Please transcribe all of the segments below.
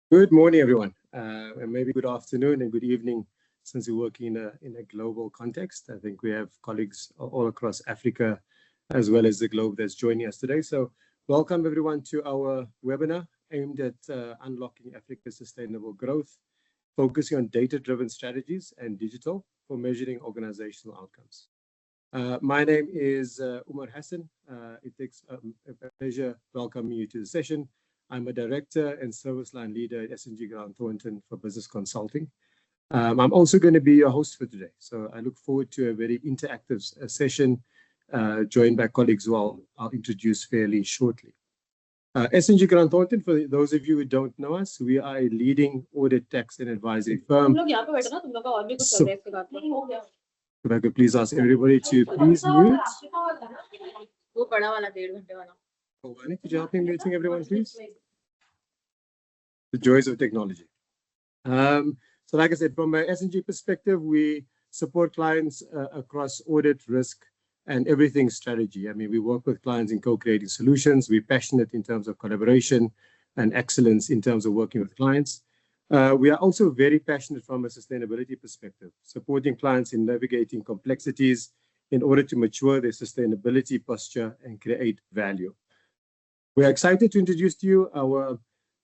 Good morning, everyone, and maybe good afternoon and good evening, since we're working in a global context. I think we have colleagues all across Africa, as well as the globe, that's joining us today. So, welcome everyone to our webinar aimed at unlocking Africa's sustainable growth, focusing on data-driven strategies and digital for measuring organizational outcomes. My name is Umar Hassan. It takes a pleasure welcoming you to the session. I'm a director and service line leader at S&G Grant Thornton for business consulting. I'm also going to be your host for today. So I look forward to a very interactive session joined by colleagues who I'll introduce fairly shortly. S&G Grant Thornton, for those of you who don't know us, we are a leading audit, tax and advisory firm. So, if I could please ask everybody to please mute. Could you help me muting everyone, please? The joys of technology. So like I said, from an S&G perspective, we support clients across audit, risk, and everything strategy. I mean, we work with clients in co-creating solutions. We're passionate in terms of collaboration and excellence in terms of working with clients. We are also very passionate from a sustainability perspective, supporting clients in navigating complexities in order to mature their sustainability posture and create value. We're excited to introduce to you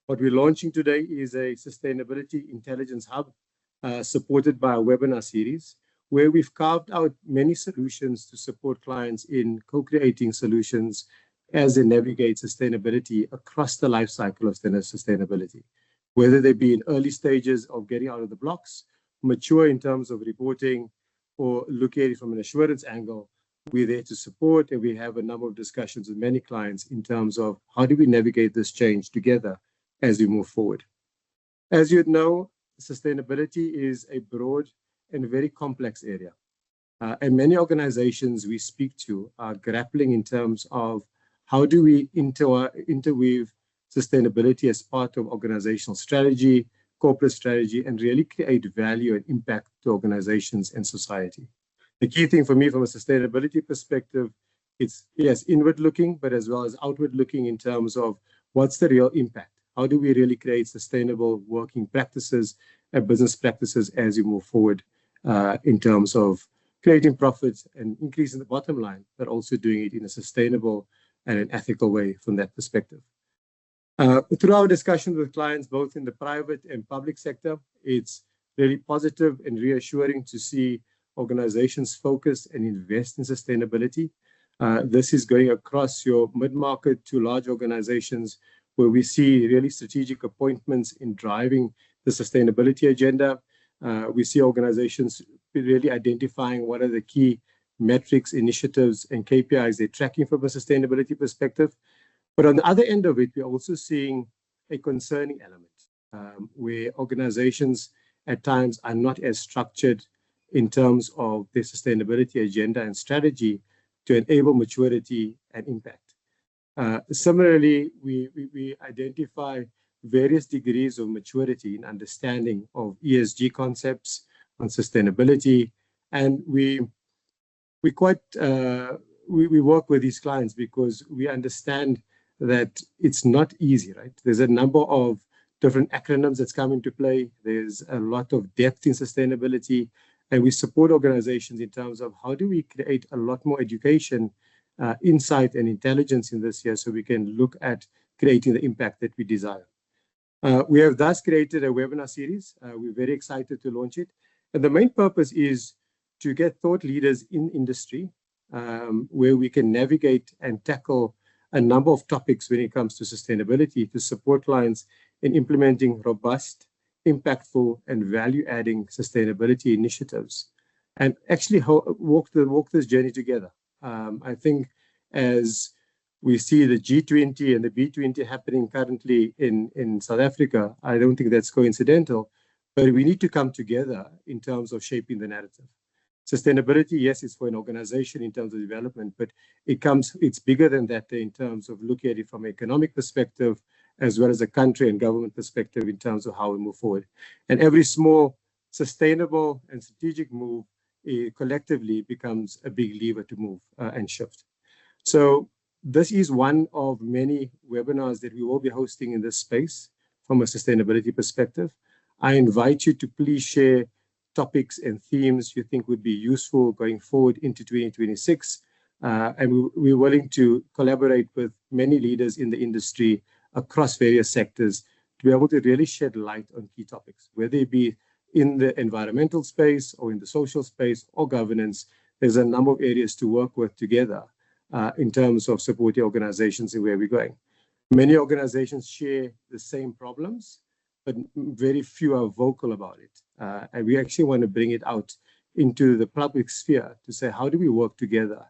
what we're launching today is a Sustainability Intelligence Hub, supported by a webinar series, where we've carved out many solutions to support clients in co-creating solutions as they navigate sustainability across the life cycle of sustainability, whether they be in early stages of getting out of the blocks, mature in terms of reporting, or look at it from an assurance angle. We're there to support, and we have a number of discussions with many clients in terms of how do we navigate this change together as we move forward. As you know, sustainability is a broad and very complex area. And many organizations we speak to are grappling in terms of how do we interweave sustainability as part of organizational strategy, corporate strategy, and really create value and impact to organizations and society. The key thing for me from a sustainability perspective, it's yes, inward looking, but as well as outward looking in terms of what's the real impact. How do we really create sustainable working practices and business practices as we move forward in terms of creating profits and increasing the bottom line, but also doing it in a sustainable and an ethical way from that perspective. Through our discussions with clients, both in the private and public sector, it's really positive and reassuring to see organizations focus and invest in sustainability. This is going across your mid-market to large organizations where we see really strategic appointments in driving the sustainability agenda. We see organizations really identifying what are the key metrics, initiatives, and KPIs they're tracking from a sustainability perspective. But on the other end of it, we're also seeing a concerning element where organizations at times are not as structured in terms of their sustainability agenda and strategy to enable maturity and impact. Similarly, we identify various degrees of maturity in understanding of ESG concepts on sustainability, and we work with these clients because we understand that it's not easy, right? There's a number of different acronyms that's come into play. There's a lot of depth in sustainability, and we support organizations in terms of how do we create a lot more education, insight, and intelligence in this year so we can look at creating the impact that we desire. We have thus created a webinar series. We're very excited to launch it. And the main purpose is to get thought leaders in industry where we can navigate and tackle a number of topics when it comes to sustainability to support clients in implementing robust, impactful, and value-adding sustainability initiatives, and actually walk this journey together. I think as we see the G20 and the B20 happening currently in South Africa, I don't think that's coincidental, but we need to come together in terms of shaping the narrative. Sustainability, yes, it's for an organization in terms of development, but it's bigger than that in terms of looking at it from an economic perspective, as well as a country and government perspective in terms of how we move forward. And every small, sustainable and strategic move collectively becomes a big lever to move and shift. So this is one of many webinars that we will be hosting in this space from a sustainability perspective. I invite you to please share topics and themes you think would be useful going forward into 2026. And we're willing to collaborate with many leaders in the industry across various sectors to be able to really shed light on key topics, whether it be in the environmental space or in the social space or governance. There's a number of areas to work with together in terms of supporting organizations and where we're going. Many organizations share the same problems, but very few are vocal about it. And we actually want to bring it out into the public sphere to say, how do we work together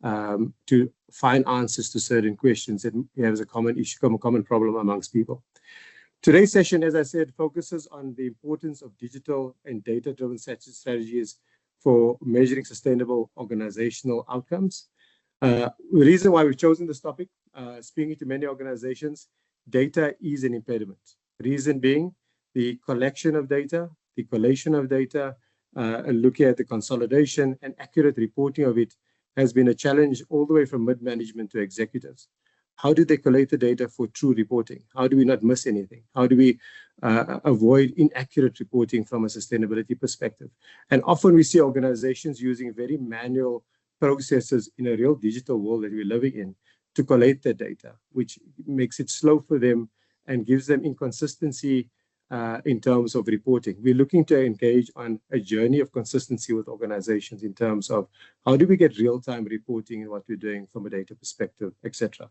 to find answers to certain questions that we have as a common issue, a common problem amongst people. Today's session, as I said, focuses on the importance of digital and data-driven strategies for measuring sustainable organizational outcomes. The reason why we've chosen this topic, speaking to many organizations, data is an impediment. Reason being the collection of data, the collation of data, and looking at the consolidation and accurate reporting of it has been a challenge all the way from mid-management to executives. How do they collate the data for true reporting? How do we not miss anything? How do we avoid inaccurate reporting from a sustainability perspective? And often we see organizations using very manual processes in a real digital world that we're living in to collate the data, which makes it slow for them and gives them inconsistency in terms of reporting. We're looking to engage on a journey of consistency with organizations in terms of how do we get real-time reporting in what we're doing from a data perspective, etc.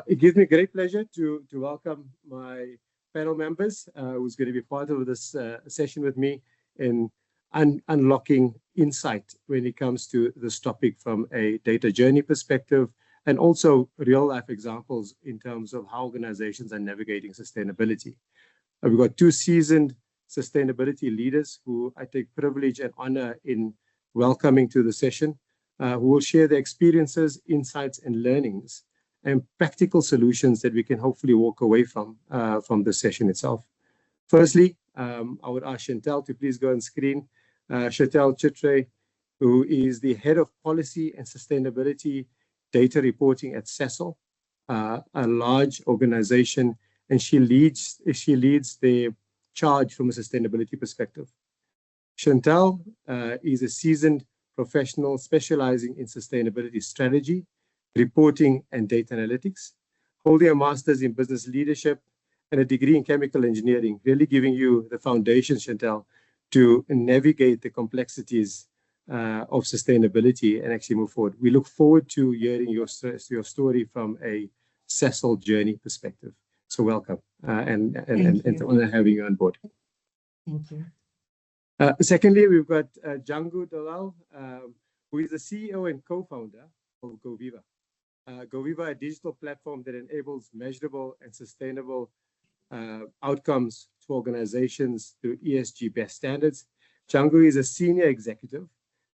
It gives me great pleasure to welcome my panel members who's going to be part of this session with me in unlocking insight when it comes to this topic from a data journey perspective, and also real-life examples in terms of how organizations are navigating sustainability. We've got two seasoned sustainability leaders who I take privilege and honor in welcoming to the session, who will share their experiences, insights, and learnings, and practical solutions that we can hopefully walk away from the session itself. Firstly, I would ask Chantal to please go on screen. Chantal Chitre, who is the Head of Policy and Sustainability Data Reporting at Sasol, a large organization, and she leads the charge from a sustainability perspective. Chantal is a seasoned professional specializing in sustainability strategy, reporting, and data analytics, holding a master's in business leadership and a degree in chemical engineering, really giving you the foundation, Chantal, to navigate the complexities of sustainability and actually move forward. We look forward to hearing your story from a Sasol journey perspective. So welcome, and it's an honor having you on board. Thank you. Secondly, we've got Django Dalal, who is the CEO and co-founder of GoViva. GoViva, a digital platform that enables measurable and sustainable outcomes to organizations through ESG best standards. Django is a senior executive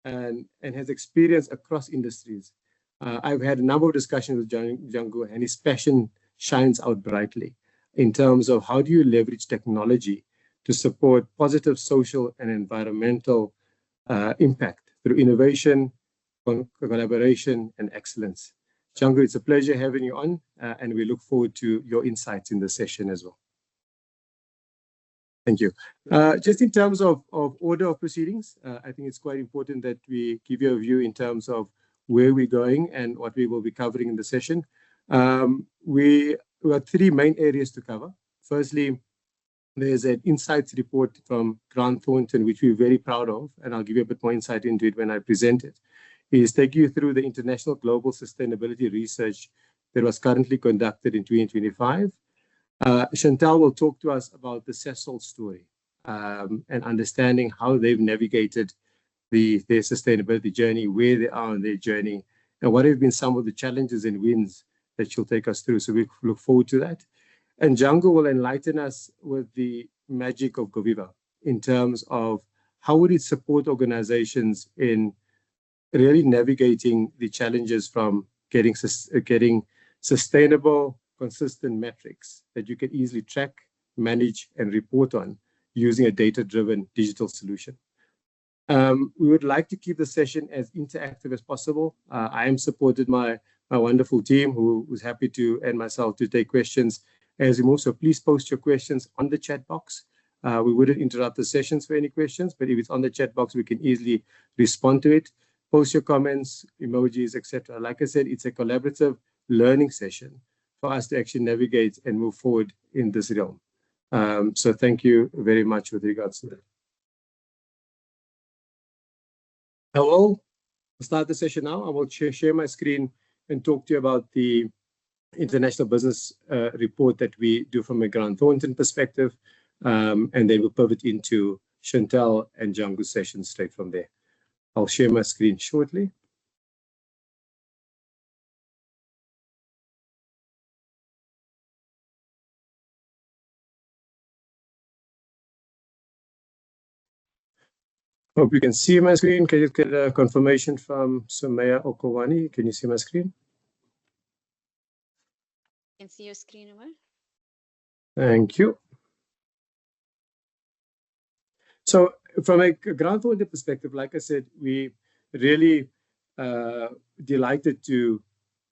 and has experience across industries. I've had a number of discussions with Django, and his passion shines out brightly in terms of how do you leverage technology to support positive social and environmental impact through innovation, collaboration, and excellence. Django, it's a pleasure having you on, and we look forward to your insights in the session as well. Thank you. Just in terms of order of proceedings, I think it's quite important that we give you a view in terms of where we're going and what we will be covering in the session. We have three main areas to cover. Firstly, there's an insights report from Grant Thornton, which we're very proud of, and I'll give you a bit more insight into it when I present it. Is take you through the international global sustainability research that was currently conducted in 2025. Chantal will talk to us about the Sasol story and understanding how they've navigated their sustainability journey, where they are on their journey, and what have been some of the challenges and wins that she'll take us through. So we look forward to that. And Django will enlighten us with the magic of GoViva in terms of how would it support organizations in really navigating the challenges from getting sustainable, consistent metrics that you can easily track, manage, and report on using a data-driven digital solution. We would like to keep the session as interactive as possible. I am supported by my wonderful team who's happy to, and myself, to take questions as we move. So please post your questions on the chat box. We wouldn't interrupt the sessions for any questions, but if it's on the chat box, we can easily respond to it. Post your comments, emojis, etc. Like I said, it's a collaborative learning session for us to actually navigate and move forward in this realm. So thank you very much with regards to that. I will start the session now. I will share my screen and talk to you about the international business report that we do from a Grant Thornton perspective, and then we'll pivot into Chantal and Django's session straight from there. I'll share my screen shortly. Hope you can see my screen. Can you get a confirmation from Sumaya Okowani? Can you see my screen? I can see your screen, Omar. Thank you. So from a Grant Thornton perspective, like I said, we really delighted to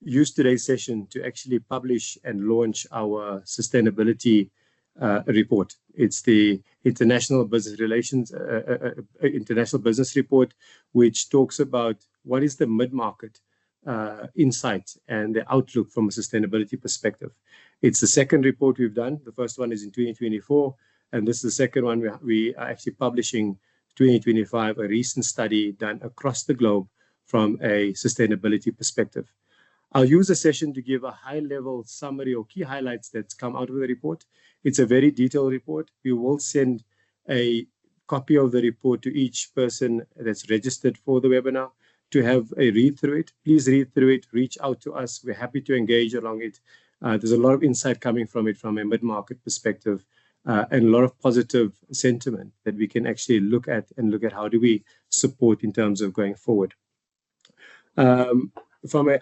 use today's session to actually publish and launch our sustainability report. It's the International Business Relations, International Business Report, which talks about what is the mid-market insight and the outlook from a sustainability perspective. It's the second report we've done. The first one is in 2024, and this is the second one we are actually publishing 2025, a recent study done across the globe from a sustainability perspective. I'll use a session to give a high-level summary or key highlights that's come out of the report. It's a very detailed report. We will send a copy of the report to each person that's registered for the webinar to have a read through it. Please read through it, reach out to us. We're happy to engage along it. There's a lot of insight coming from it from a mid-market perspective, and a lot of positive sentiment that we can actually look at and look at how do we support in terms of going forward. From a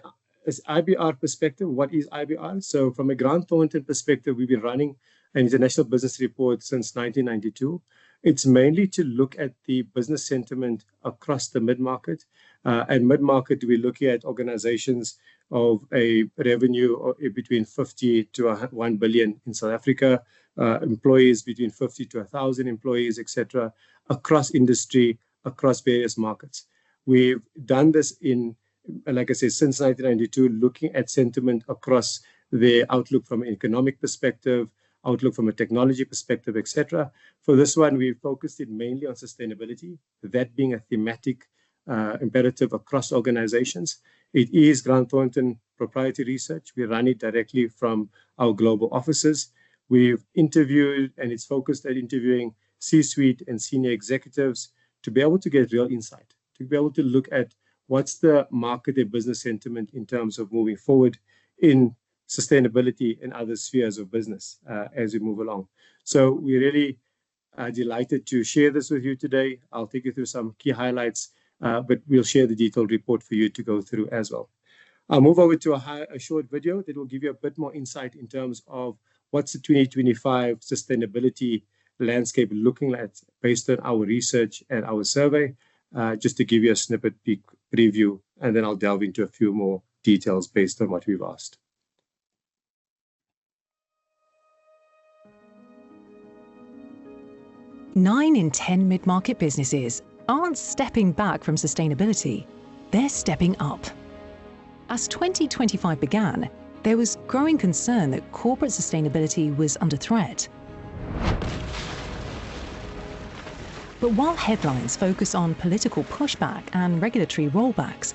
IBR perspective, what is IBR? So from a Grant Thornton perspective, we've been running an international business report since 1992. It's mainly to look at the business sentiment across the mid-market. And mid-market, we're looking at organizations of a revenue between 50 to 1 billion in South Africa, employees between 50 to 1,000 employees, etc., across industry, across various markets. We've done this in, like I said, since 1992, looking at sentiment across the outlook from an economic perspective, outlook from a technology perspective, etc. For this one, we focused it mainly on sustainability, that being a thematic imperative across organizations. It is Grant Thornton proprietary research. We run it directly from our global offices. We've interviewed, and it's focused at interviewing C-suite and senior executives to be able to get real insight, to be able to look at what's the market and business sentiment in terms of moving forward in sustainability and other spheres of business as we move along. So we really are delighted to share this with you today. I'll take you through some key highlights, but we'll share the detailed report for you to go through as well. I'll move over to a short video that will give you a bit more insight in terms of what's the 2025 sustainability landscape looking like based on our research and our survey, just to give you a snippet peek preview, and then I'll delve into a few more details based on what we've asked. 9 in 10 mid-market businesses aren't stepping back from sustainability, they're stepping up. As 2025 began, there was growing concern that corporate sustainability was under threat. But while headlines focus on political pushback and regulatory rollbacks,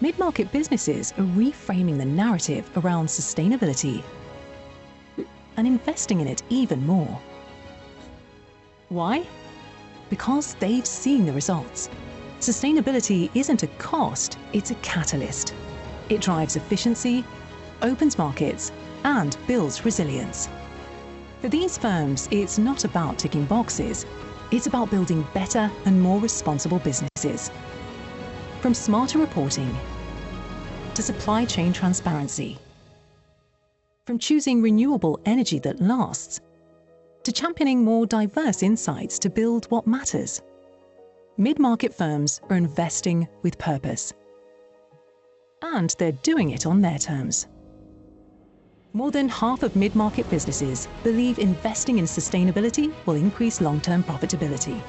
mid-market businesses are reframing the narrative around sustainability and investing in it even more. Why? Because they've seen the results. Sustainability isn't a cost, it's a catalyst. It drives efficiency, opens markets, and builds resilience. For these firms, it's not about ticking boxes, it's about building better and more responsible businesses. From smarter reporting to supply chain transparency, from choosing renewable energy that lasts to championing more diverse insights to build what matters. Mid-market firms are investing with purpose. And they're doing it on their terms. More than half of mid-market businesses believe investing in sustainability will increase long-term profitability.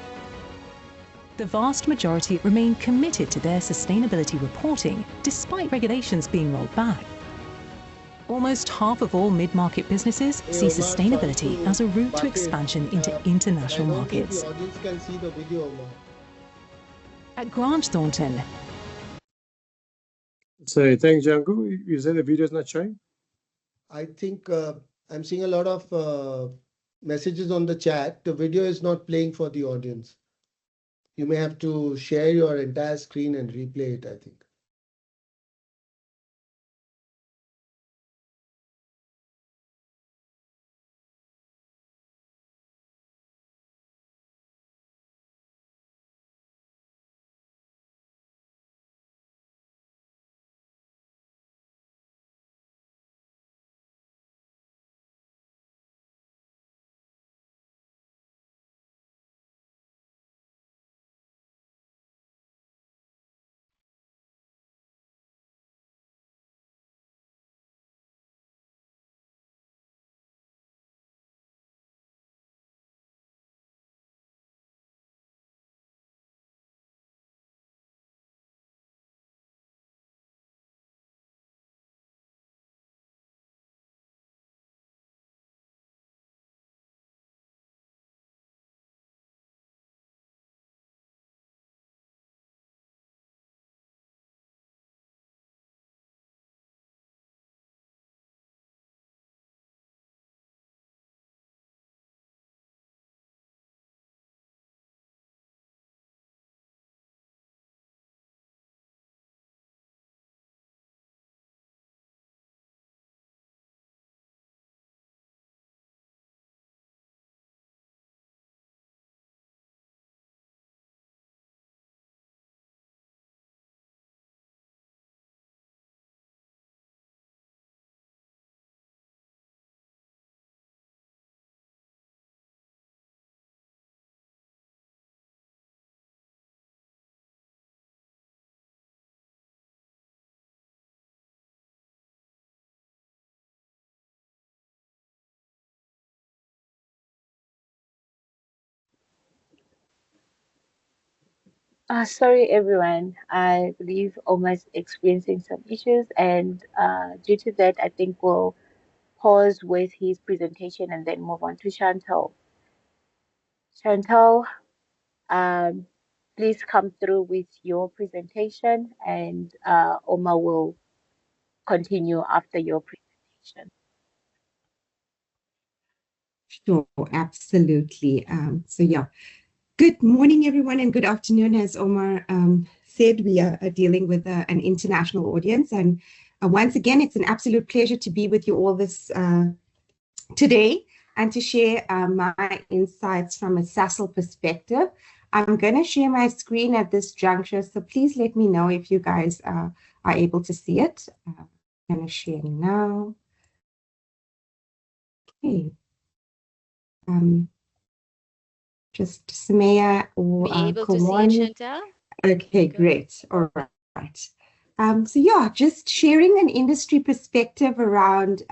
The vast majority remain committed to their sustainability reporting despite regulations being rolled back. Almost half of all mid-market businesses see sustainability as a route to expansion into international markets. The audience can see the video, Omar. At Grant Thornton, So thanks, Janko. You said the video is not showing? I think I'm seeing a lot of messages on the chat. The video is not playing for the audience. You may have to share your entire screen and replay it, I think. Sorry, everyone. I believe Omar's experiencing some issues, and due to that, I think we'll pause with his presentation and then move on to Chantal. Chantal, um, please come through with your presentation, and Omar will continue after your presentation. Sure, absolutely. So yeah, good morning, everyone, and good afternoon. As Omar said, we are dealing with an international audience. And once again, it's an absolute pleasure to be with you all this today and to share my insights from a SASL perspective. I'm going to share my screen at this juncture, so please let me know if you guys are able to see it. I'm going to share now. Okay. Just Samaya or Be able to see it, Komani. Chantal? Okay, Go great. All right. So yeah, just sharing an industry perspective around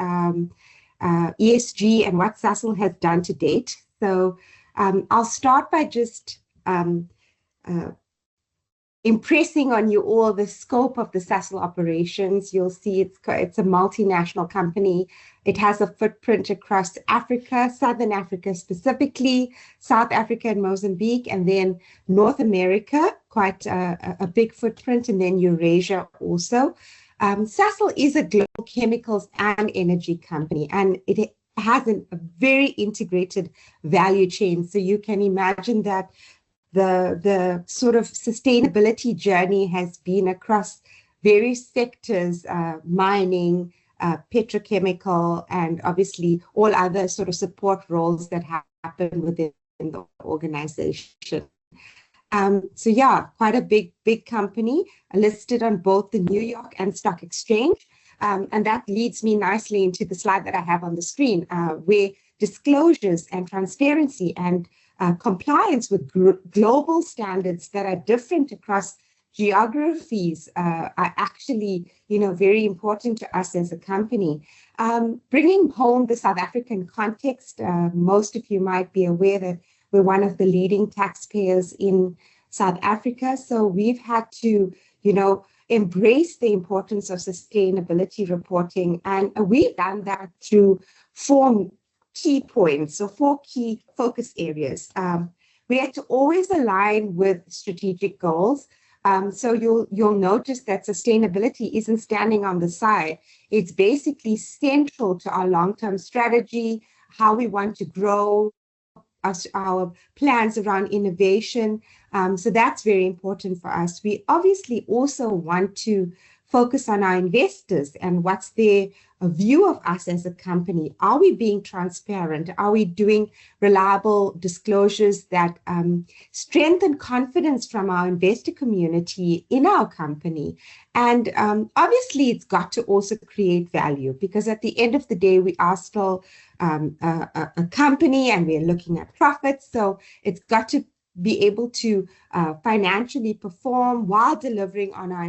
ESG and what SASL has done to date. So I'll start by just impressing on you all the scope of the SASL operations. You'll see it's a multinational company. It has a footprint across Africa, Southern Africa specifically, South Africa and Mozambique, and then North America, quite a big footprint, and then Eurasia also. SASL is a global chemicals and energy company, and it has a very integrated value chain. So you can imagine that the sort of sustainability journey has been across various sectors, mining, petrochemical, and obviously all other sort of support roles that happen within the organization. So yeah, quite a big company listed on both the New York and Stock Exchange. And that leads me nicely into the slide that I have on the screen, where disclosures and transparency and compliance with global standards that are different across geographies are actually, very important to us as a company. Bringing home the South African context, most of you might be aware that we're one of the leading taxpayers in South Africa. So we've had to, embrace the importance of sustainability reporting. And we've done that through 4 key points, so 4 key focus areas. We had to always align with strategic goals. So you'll notice that sustainability isn't standing on the side. It's basically central to our long-term strategy, how we want to grow, our plans around innovation. So that's very important for us. We obviously also want to focus on our investors and what's their view of us as a company. Are we being transparent? Are we doing reliable disclosures that strengthen confidence from our investor community in our company? And obviously, it's got to also create value, because at the end of the day, we are still a company and we're looking at profits. So it's got to be able to financially perform while delivering on our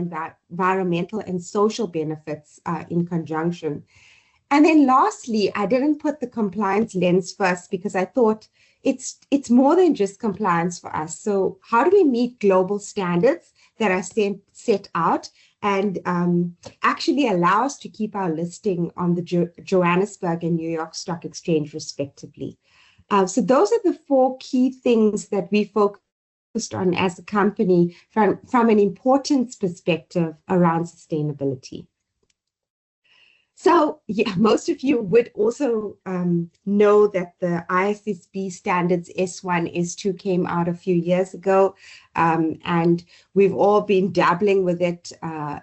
environmental and social benefits in conjunction. And then lastly, I didn't put the compliance lens first because I thought it's more than just compliance for us. So how do we meet global standards that are set out and actually allow us to keep our listing on the Johannesburg and New York Stock Exchange respectively? So those are the 4 key things that we focused on as a company from an importance perspective around sustainability. So yeah, most of you would also know that the ISSB standards S1, S2 came out a few years ago, and we've all been dabbling with it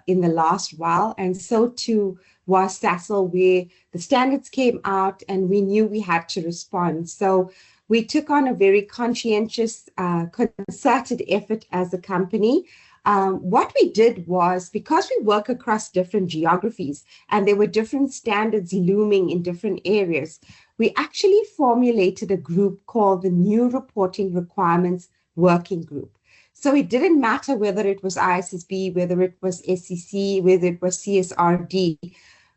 in the last while, and so too was Sasol, where the standards came out and we knew we had to respond. So we took on a very conscientious, concerted effort as a company. What we did was, because we work across different geographies and there were different standards looming in different areas, we actually formulated a group called the New Reporting Requirements Working Group. So it didn't matter whether it was ISSB, whether it was SEC, whether it was CSRD.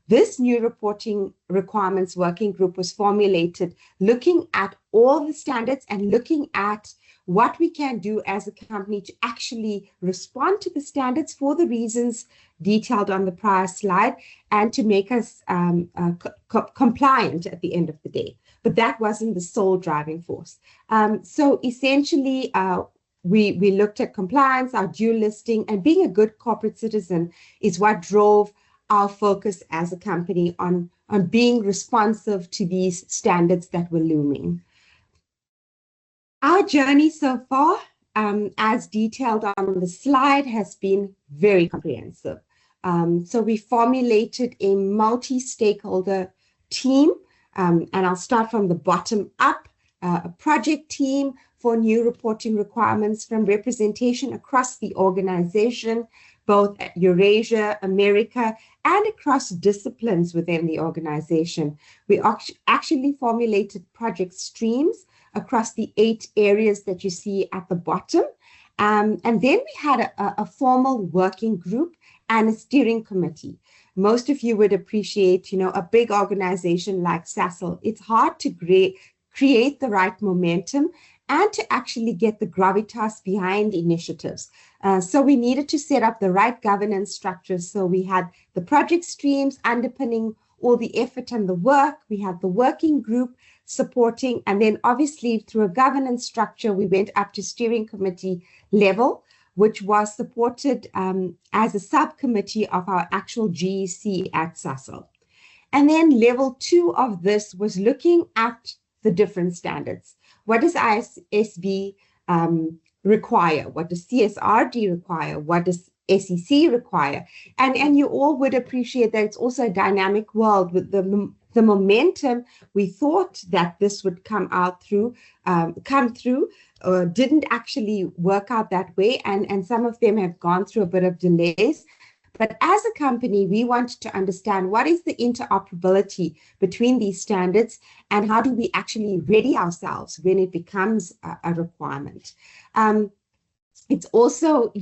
This New Reporting Requirements Working Group was formulated looking at all the standards and looking at what we can do as a company to actually respond to the standards for the reasons detailed on the prior slide and to make us compliant at the end of the day. But that wasn't the sole driving force. So essentially, we looked at compliance, our dual listing, and being a good corporate citizen is what drove our focus as a company on being responsive to these standards that were looming. Our journey so far, as detailed on the slide, has been very comprehensive. So we formulated a multi-stakeholder team, and I'll start from the bottom up, a project team for new reporting requirements from representation across the organization, both at Eurasia, America, and across disciplines within the organization. We actually formulated project streams across the 8 areas that you see at the bottom. And then we had a formal working group and a steering committee. Most of you would appreciate, a big organization like Sasol. It's hard to create the right momentum and to actually get the gravitas behind initiatives. So we needed to set up the right governance structures. So we had the project streams underpinning all the effort and the work. We had the working group supporting, and then obviously through a governance structure, we went up to steering committee level, which was supported as a subcommittee of our actual GEC at Sasol. And then level 2 of this was looking at the different standards. What does ISSB require? What does CSRD require? What does SEC require? And you all would appreciate that it's also a dynamic world with the momentum. We thought that this would come through, didn't actually work out that way. And some of them have gone through a bit of delays. But as a company, we wanted to understand what is the interoperability between these standards and how do we actually ready ourselves when it becomes a requirement. It's also,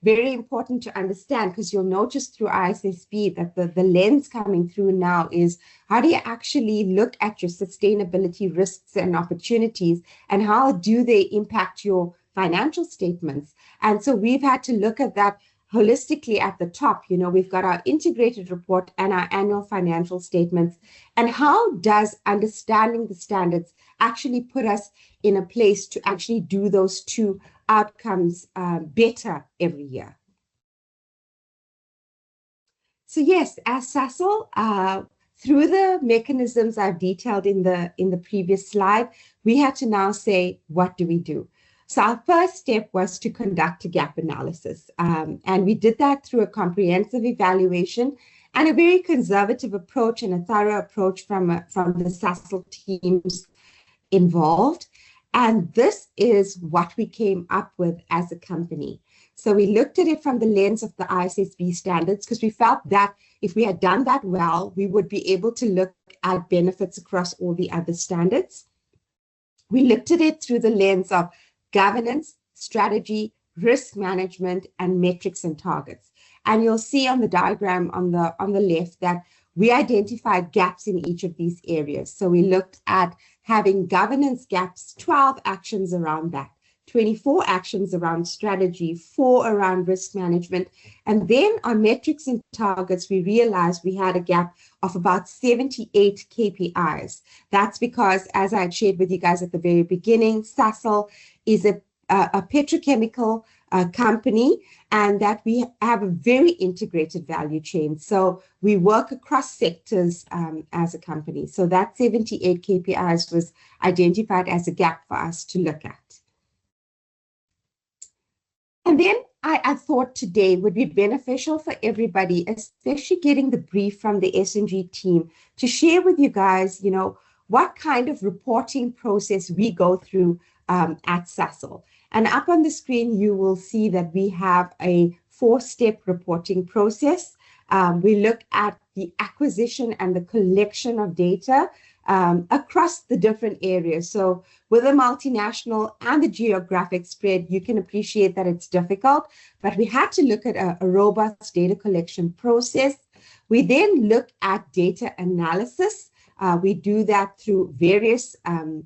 very important to understand, because you'll notice through ISSB that the lens coming through now is how do you actually look at your sustainability risks and opportunities, and how do they impact your financial statements? And so we've had to look at that holistically at the top. You know, we've got our integrated report and our annual financial statements. And how does understanding the standards actually put us in a place to actually do those two outcomes better every year? So yes, as SASL, through the mechanisms I've detailed in the previous slide, we had to now say, what do we do? So our first step was to conduct a gap analysis. And we did that through a comprehensive evaluation and a very conservative approach and a thorough approach from the SASL teams involved. And this is what we came up with as a company. So we looked at it from the lens of the ISSB standards, because we felt that if we had done that well, we would be able to look at benefits across all the other standards. We looked at it through the lens of governance, strategy, risk management, and metrics and targets. And you'll see on the diagram on the left that we identified gaps in each of these areas. So we looked at having governance gaps, 12 actions around that, 24 actions around strategy, 4 around risk management. And then on metrics and targets, we realized we had a gap of about 78 KPIs. That's because, as I had shared with you guys at the very beginning, SASL is a petrochemical company, and that we have a very integrated value chain. So we work across sectors as a company. So that 78 KPIs was identified as a gap for us to look at. And then I thought today would be beneficial for everybody, especially getting the brief from the S&G team, to share with you guys, you know, what kind of reporting process we go through at SASL. And up on the screen, you will see that we have a 4-step reporting process. We look at the acquisition and the collection of data across the different areas. So with a multinational and the geographic spread, you can appreciate that it's difficult, but we had to look at a robust data collection process. We then look at data analysis. We do that through various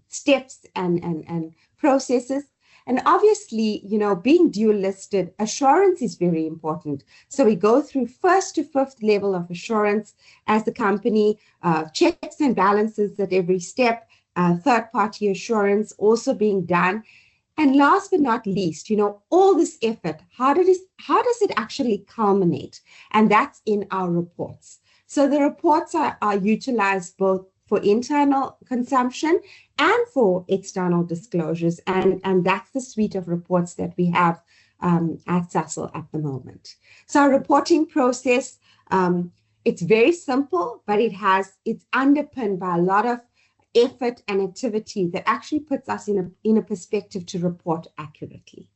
steps and processes. And obviously, you know, being dual listed, assurance is very important. So we go through 1st to 5th level of assurance as the company, checks and balances at every step, third-party assurance also being done. And last but not least, you know, all this effort, how does it actually culminate? And that's in our reports. So the reports are utilized both for internal consumption and for external disclosures. And that's the suite of reports that we have at SASL at the moment. So our reporting process, it's very simple, but it's underpinned by a lot of effort and activity that actually puts us in a perspective to report accurately.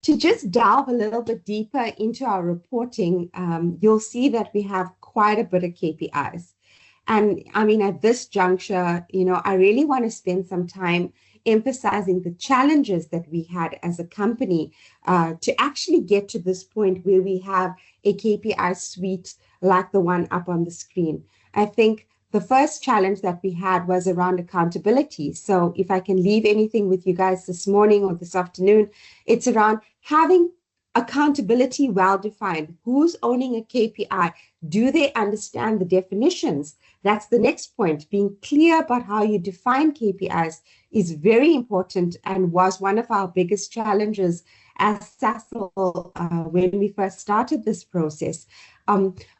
To just delve a little bit deeper into our reporting, you'll see that we have quite a bit of KPIs. And I mean, at this juncture, you know, I really want to spend some time emphasizing the challenges that we had as a company to actually get to this point where we have a KPI suite like the one up on the screen. I think the first challenge that we had was around accountability. So if I can leave anything with you guys this morning or this afternoon, it's around having accountability well defined. Who's owning a KPI? Do they understand the definitions? That's the next point. Being clear about how you define KPIs is very important and was one of our biggest challenges as SASL when we first started this process.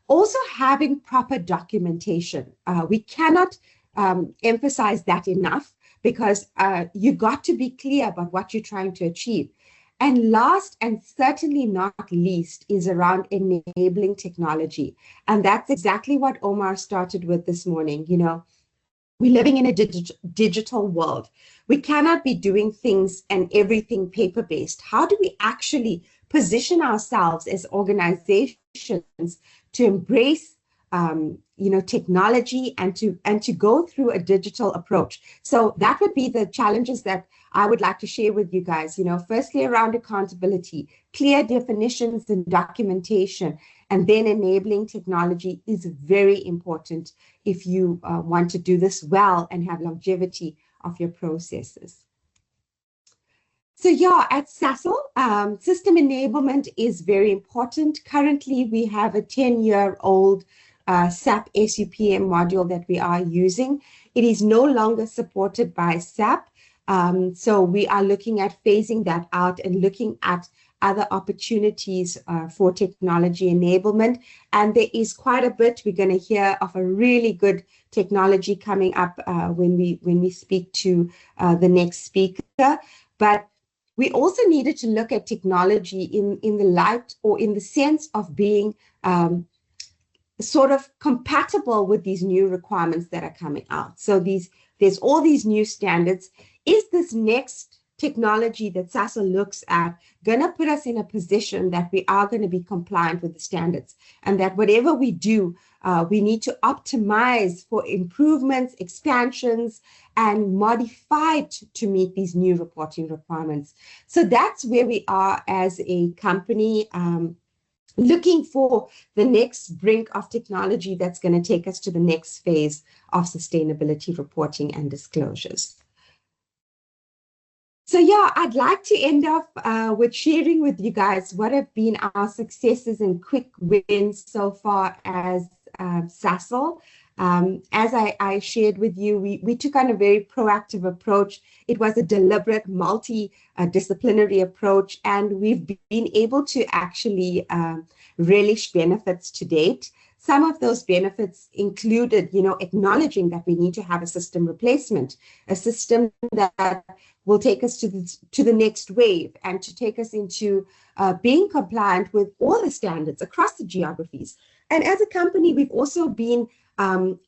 Also having proper documentation. We cannot emphasize that enough, because you got to be clear about what you're trying to achieve. And last and certainly not least is around enabling technology. And that's exactly what Omar started with this morning. You know, we're living in a digital world. We cannot be doing things and everything paper-based. How do we actually position ourselves as organizations to embrace technology and to go through a digital approach. So that would be the challenges that I would like to share with you guys. Firstly, around accountability, clear definitions and documentation, and then enabling technology is very important if you want to do this well and have longevity of your processes. So yeah, at Sasol, system enablement is very important. Currently, we have a 10-year-old SAP SUPM module that we are using. It is no longer supported by SAP. So we are looking at phasing that out and looking at other opportunities for technology enablement. And there is quite a bit. We're going to hear of a really good technology coming up when we speak to the next speaker. But we also needed to look at technology in the light or in the sense of being sort of compatible with these new requirements that are coming out. So there's all these new standards. Is this next technology that Sasol looks at going to put us in a position that we are going to be compliant with the standards, and that whatever we do, we need to optimize for improvements, expansions, and modify to meet these new reporting requirements? So that's where we are as a company, looking for the next brink of technology that's going to take us to the next phase of sustainability reporting and disclosures. So yeah, I'd like to end off with sharing with you guys what have been our successes and quick wins so far as Sasol. As I shared with you, we took on a very proactive approach. It was a deliberate, multidisciplinary approach, and we've been able to actually relish benefits to date. Some of those benefits included, acknowledging that we need to have a system replacement, a system that will take us to the next wave and to take us into being compliant with all the standards across the geographies. And as a company, we've also been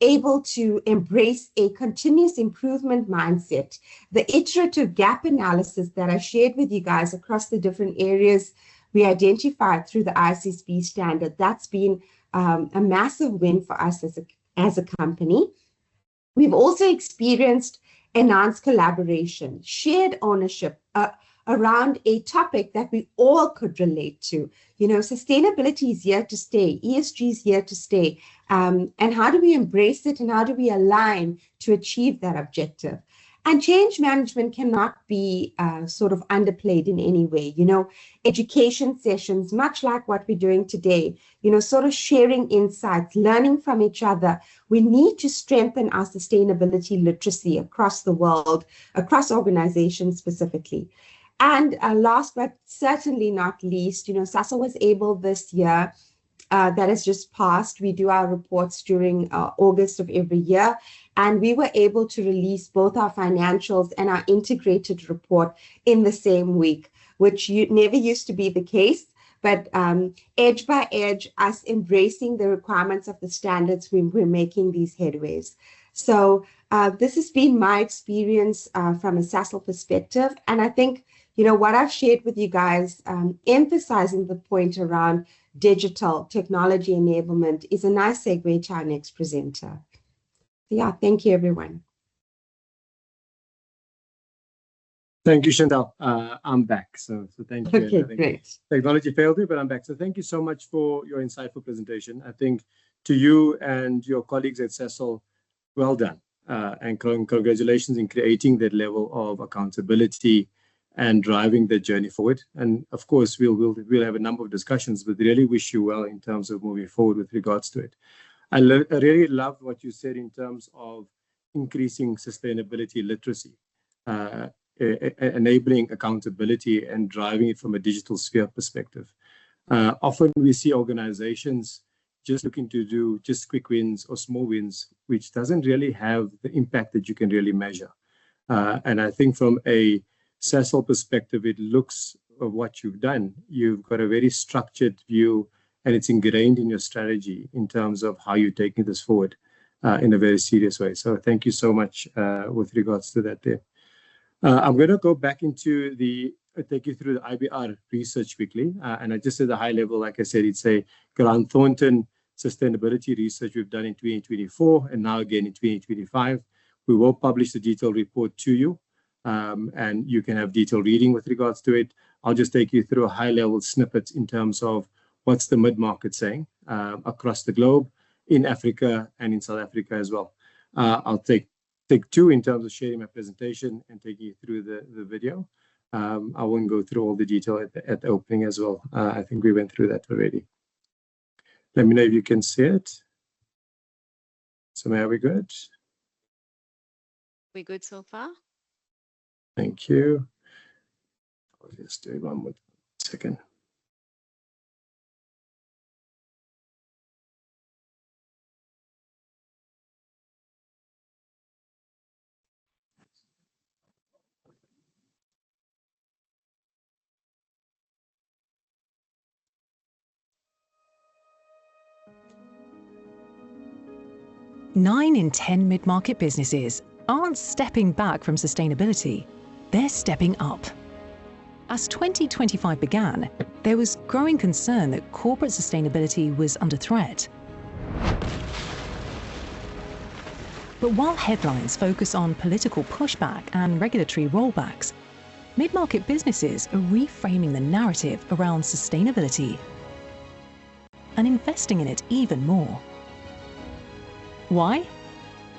able to embrace a continuous improvement mindset. The iterative gap analysis that I shared with you guys across the different areas we identified through the ICSP standard, that's been a massive win for us as a company. We've also experienced enhanced collaboration, shared ownership around a topic that we all could relate to. Sustainability is here to stay, ESG is here to stay. And how do we embrace it, and how do we align to achieve that objective? And change management cannot be sort of underplayed in any way. Education sessions, much like what we're doing today, sort of sharing insights, learning from each other. We need to strengthen our sustainability literacy across the world, across organizations specifically. And last but certainly not least, Sasol was able this year, that has just passed. We do our reports during August of every year. And we were able to release both our financials and our integrated report in the same week, which never used to be the case. But edge by edge, us embracing the requirements of the standards, we're making these headways. So this has been my experience from a Sasol perspective. And I think, what I've shared with you guys, emphasizing the point around digital technology enablement, is a nice segue to our next presenter. Yeah, thank you, everyone. Thank you, Chantal. I'm back. So thank you. Okay, great. Technology failed me, but I'm back. So thank you so much for your insightful presentation. I think to you and your colleagues at Sasol, well done. And congratulations in creating that level of accountability and driving the journey forward. And of course, we'll have a number of discussions, but really wish you well in terms of moving forward with regards to it. I really loved what you said in terms of increasing sustainability literacy, enabling accountability and driving it from a digital sphere perspective. Often we see organizations just looking to do just quick wins or small wins, which doesn't really have the impact that you can really measure. And I think from a Sasol perspective, it looks of what you've done. You've got a very structured view, and it's ingrained in your strategy in terms of how you're taking this forward in a very serious way. So thank you so much with regards to that there. I'm going to go back into take you through the IBR research quickly. And I just at the high level, like I said, it's a Grant Thornton sustainability research we've done in 2024 and now again in 2025. We will publish the detailed report to you, and you can have detailed reading with regards to it. I'll just take you through a high-level snippet in terms of what's the mid-market saying across the globe, in Africa and in South Africa as well. I'll take two in terms of sharing my presentation and taking you through the video. I won't go through all the detail at the opening as well. I think we went through that already. Let me know if you can see it. So are we good? We're good so far. Thank you. I'll just do one more second. Nine in 10 mid-market businesses aren't stepping back from sustainability, they're stepping up. As 2025 began, there was growing concern that corporate sustainability was under threat. But while headlines focus on political pushback and regulatory rollbacks, mid-market businesses are reframing the narrative around sustainability and investing in it even more. Why?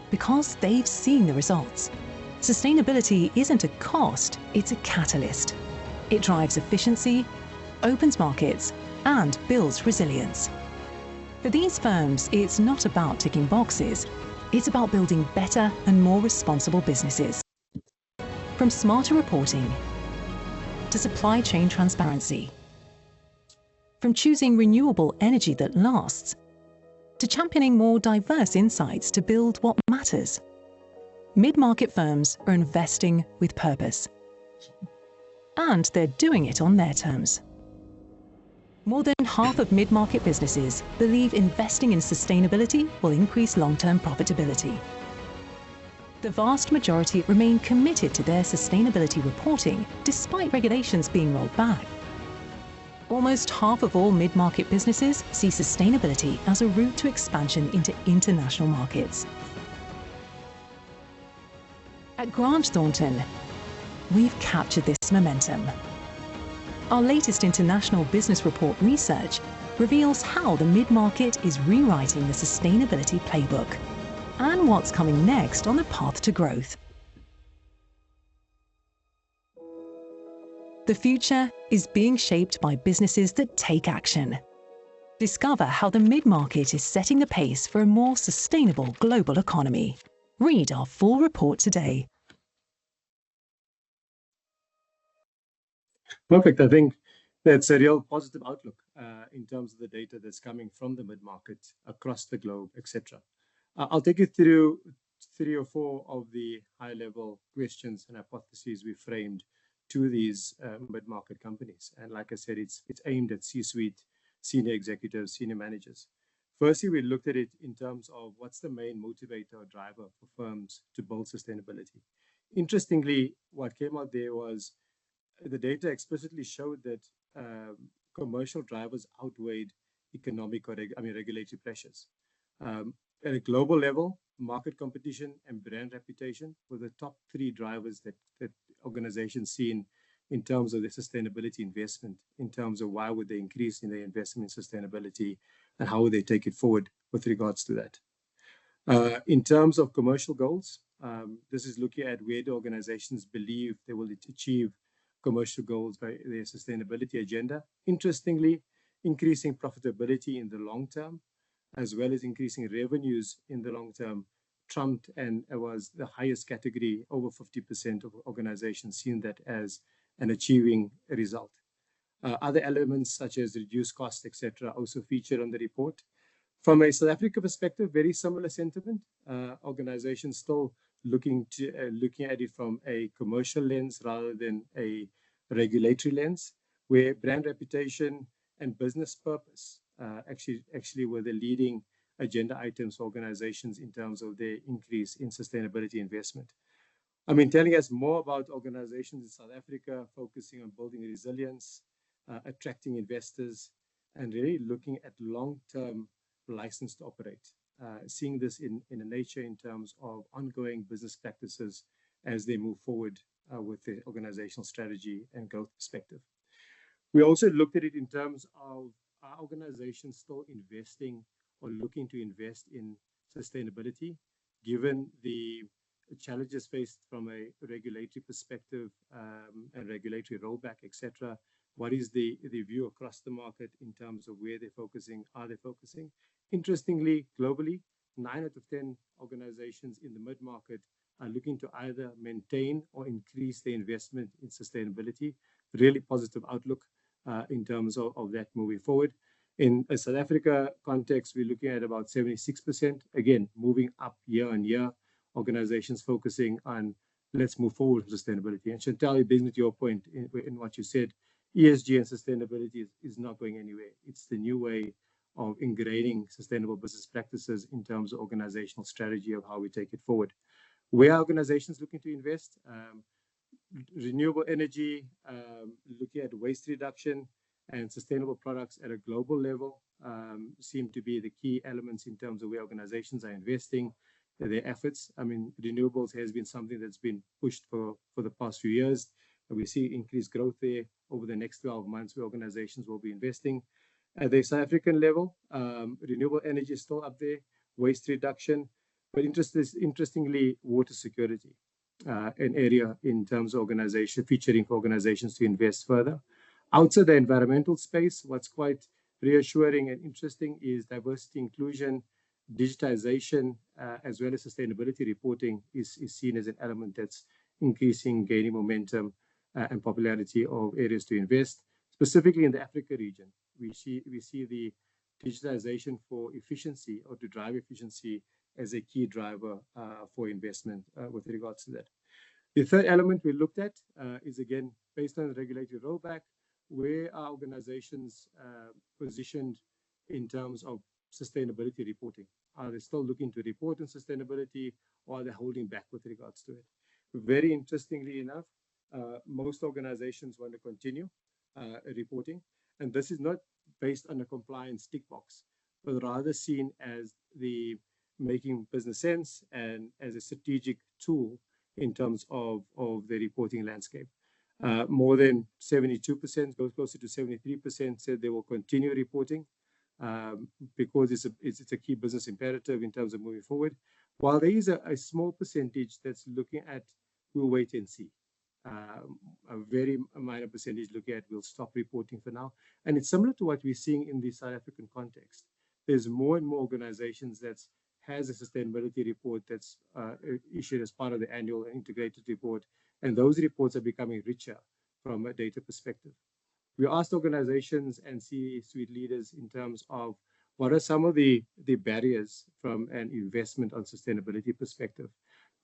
Because they've seen the results. Sustainability isn't a cost, it's a catalyst. It drives efficiency, opens markets, and builds resilience. For these firms, it's not about ticking boxes, it's about building better and more responsible businesses. From smarter reporting to supply chain transparency, from choosing renewable energy that lasts to championing more diverse insights to build what matters. Mid-market firms are investing with purpose. And they're doing it on their terms. More than half of mid-market businesses believe investing in sustainability will increase long-term profitability. The vast majority remain committed to their sustainability reporting despite regulations being rolled back. Almost half of all mid-market businesses see sustainability as a route to expansion into international markets. At Grant Thornton, we've captured this momentum. Our latest International Business Report research reveals how the mid-market is rewriting the sustainability playbook and what's coming next on the path to growth. The future is being shaped by businesses that take action. Discover how the mid-market is setting the pace for a more sustainable global economy. Read our full report today. Perfect. I think that's a real positive outlook in terms of the data that's coming from the mid-market across the globe, etc. I'll take you through 3 or 4 of the high-level questions and hypotheses we framed to these mid-market companies. And like I said, it's aimed at C-suite, senior executives, senior managers. Firstly, we looked at it in terms of what's the main motivator or driver for firms to build sustainability. Interestingly, what came out there was the data explicitly showed that commercial drivers outweighed economic or regulatory pressures. At a global level, market competition and brand reputation were the top 3 drivers that organizations see in terms of their sustainability investment, in terms of why would they increase in their investment in sustainability and how would they take it forward with regards to that. In terms of commercial goals, this is looking at where the organizations believe they will achieve commercial goals by their sustainability agenda. Interestingly, increasing profitability in the long term, as well as increasing revenues in the long term, trumped, and it was the highest category. Over 50% of organizations seen that as an achieving result. Other elements such as reduced cost, etc., also featured on the report. From a South Africa perspective, very similar sentiment. Organizations still looking at it from a commercial lens rather than a regulatory lens, where brand reputation and business purpose actually were the leading agenda items for organizations in terms of their increase in sustainability investment. I mean, telling us more about organizations in South Africa focusing on building resilience, attracting investors, and really looking at long-term license to operate, seeing this in a nature in terms of ongoing business practices as they move forward with the organizational strategy and growth perspective. We also looked at it in terms of our organization still investing or looking to invest in sustainability, given the challenges faced from a regulatory perspective and regulatory rollback, etc. What is the view across the market in terms of where they're focusing? Are they focusing? Interestingly, globally, 9 out of 10 organizations in the mid-market are looking to either maintain or increase their investment in sustainability. Really positive outlook in terms of that moving forward. In a South Africa context, we're looking at about 76%, again, moving up year on year, organizations focusing on let's move forward with sustainability. And Chantal, based on your point in what you said, ESG and sustainability is not going anywhere. It's the new way of ingraining sustainable business practices in terms of organizational strategy of how we take it forward. Where are organizations looking to invest? Renewable energy, looking at waste reduction and sustainable products at a global level seem to be the key elements in terms of where organizations are investing their efforts. I mean, renewables has been something that's been pushed for the past few years. And we see increased growth there over the next 12 months where organizations will be investing. At the South African level, renewable energy is still up there, waste reduction, but interestingly, water security, an area in terms of organization, featuring for organizations to invest further. Outside the environmental space, what's quite reassuring and interesting is diversity, inclusion, digitization, as well as sustainability reporting is seen as an element that's increasing, gaining momentum and popularity of areas to invest. Specifically in the Africa region, we see the digitization for efficiency or to drive efficiency as a key driver for investment with regards to that. The third element we looked at is, again, based on the regulatory rollback, where are organizations positioned in terms of sustainability reporting? Are they still looking to report on sustainability, or are they holding back with regards to it? Very interestingly enough, most organizations want to continue reporting, and this is not based on a compliance tick box, but rather seen as the making business sense and as a strategic tool in terms of the reporting landscape. More than 72%, goes closer to 73%, said they will continue reporting because it's a key business imperative in terms of moving forward. While there is a small percentage that's looking at, we'll wait and see. A very minor percentage looking at, we'll stop reporting for now. And it's similar to what we're seeing in the South African context. There's more and more organizations that has a sustainability report that's issued as part of the annual integrated report. And those reports are becoming richer from a data perspective. We asked organizations and C-suite leaders in terms of what are some of the barriers from an investment on sustainability perspective,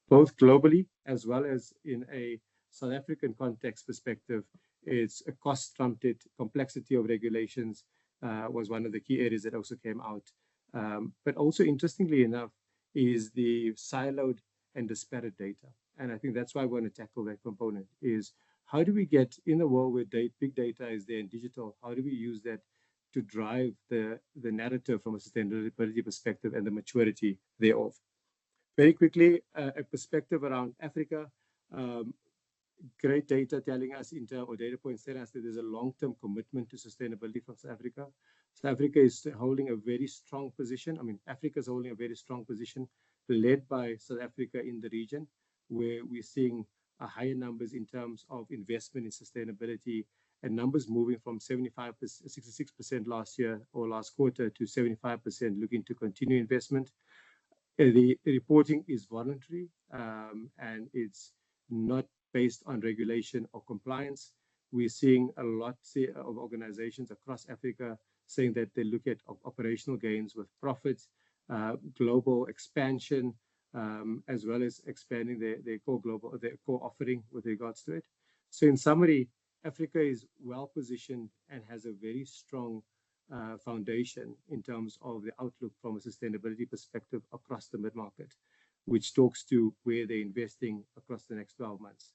both globally as well as in a South African context perspective. It's a cost-stunted complexity of regulations was one of the key areas that also came out. But also, interestingly enough, is the siloed and disparate data. And I think that's why I want to tackle that component is how do we get in a world where big data is there and digital, how do we use that to drive the narrative from a sustainability perspective and the maturity thereof? Very quickly, a perspective around Africa. Great data telling us or data points telling us that there's a long-term commitment to sustainability from South Africa. South Africa is holding a very strong position. I mean, Africa is holding a very strong position led by South Africa in the region, where we're seeing higher numbers in terms of investment in sustainability and numbers moving from 66% last year or last quarter to 75% looking to continue investment. The reporting is voluntary and it's not based on regulation or compliance. We're seeing a lot of organizations across Africa saying that they look at operational gains with profits, global expansion, as well as expanding their core offering with regards to it. So in summary, Africa is well positioned and has a very strong foundation in terms of the outlook from a sustainability perspective across the mid-market, which talks to where they're investing across the next 12 months.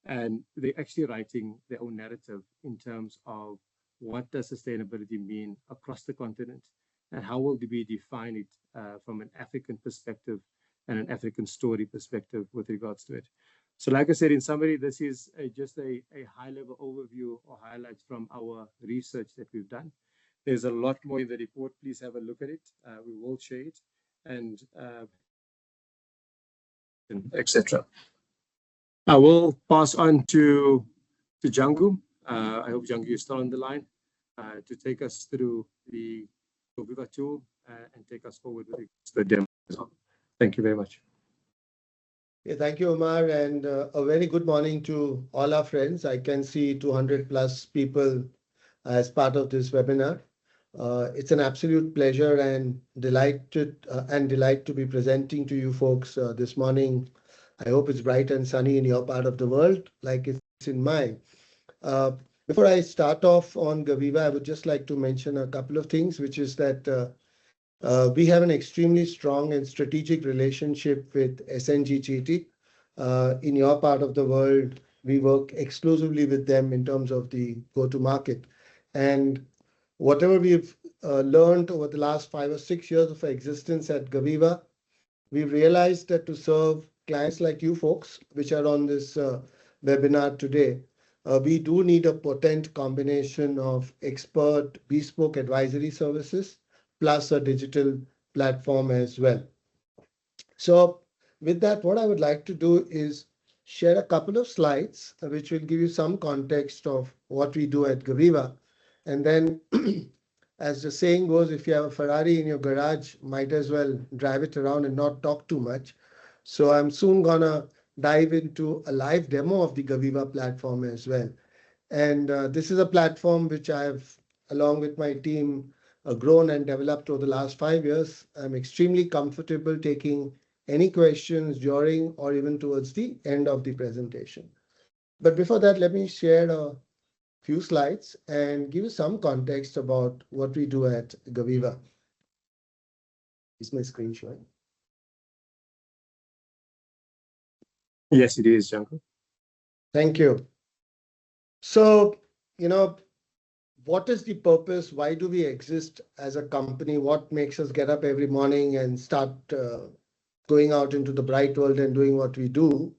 And they're actually writing their own narrative in terms of what does sustainability mean across the continent and how will we define it from an African perspective and an African story perspective with regards to it. So like I said, in summary, this is just a high-level overview or highlights from our research that we've done. There's a lot more in the report. Please have a look at it. We will share it and etc. I will pass on to Django. I hope Django is still on the line to take us through the Goviva tool and take us forward with the demo as well. Thank you very much. Yeah, thank you, Omar, and a very good morning to all our friends. I can see 200 plus people as part of this webinar. It's an absolute pleasure and delight to be presenting to you folks this morning. I hope it's bright and sunny in your part of the world, like it's in mine. Before I start off on Goviva, I would just like to mention a couple of things, which is that we have an extremely strong and strategic relationship with SNG-GT. In your part of the world, we work exclusively with them in terms of the go-to-market. And whatever we've learned over the last 5 or 6 years of our existence at Goviva, we've realized that to serve clients like you folks, which are on this webinar today, we do need a potent combination of expert bespoke advisory services plus a digital platform as well. So with that, what I would like to do is share a couple of slides which will give you some context of what we do at Goviva. And then, as the saying goes, if you have a Ferrari in your garage, might as well drive it around and not talk too much. So I'm soon gonna dive into a live demo of the Goviva platform as well. And this is a platform which I have, along with my team, grown and developed over the last 5 years. I'm extremely comfortable taking any questions during or even towards the end of the presentation. But before that, let me share a few slides and give you some context about what we do at Goviva. Is my screen showing? Yes, it is, Django. Thank you. So, what is the purpose? Why do we exist as a company? What makes us get up every morning and start going out into the bright world and doing what we do?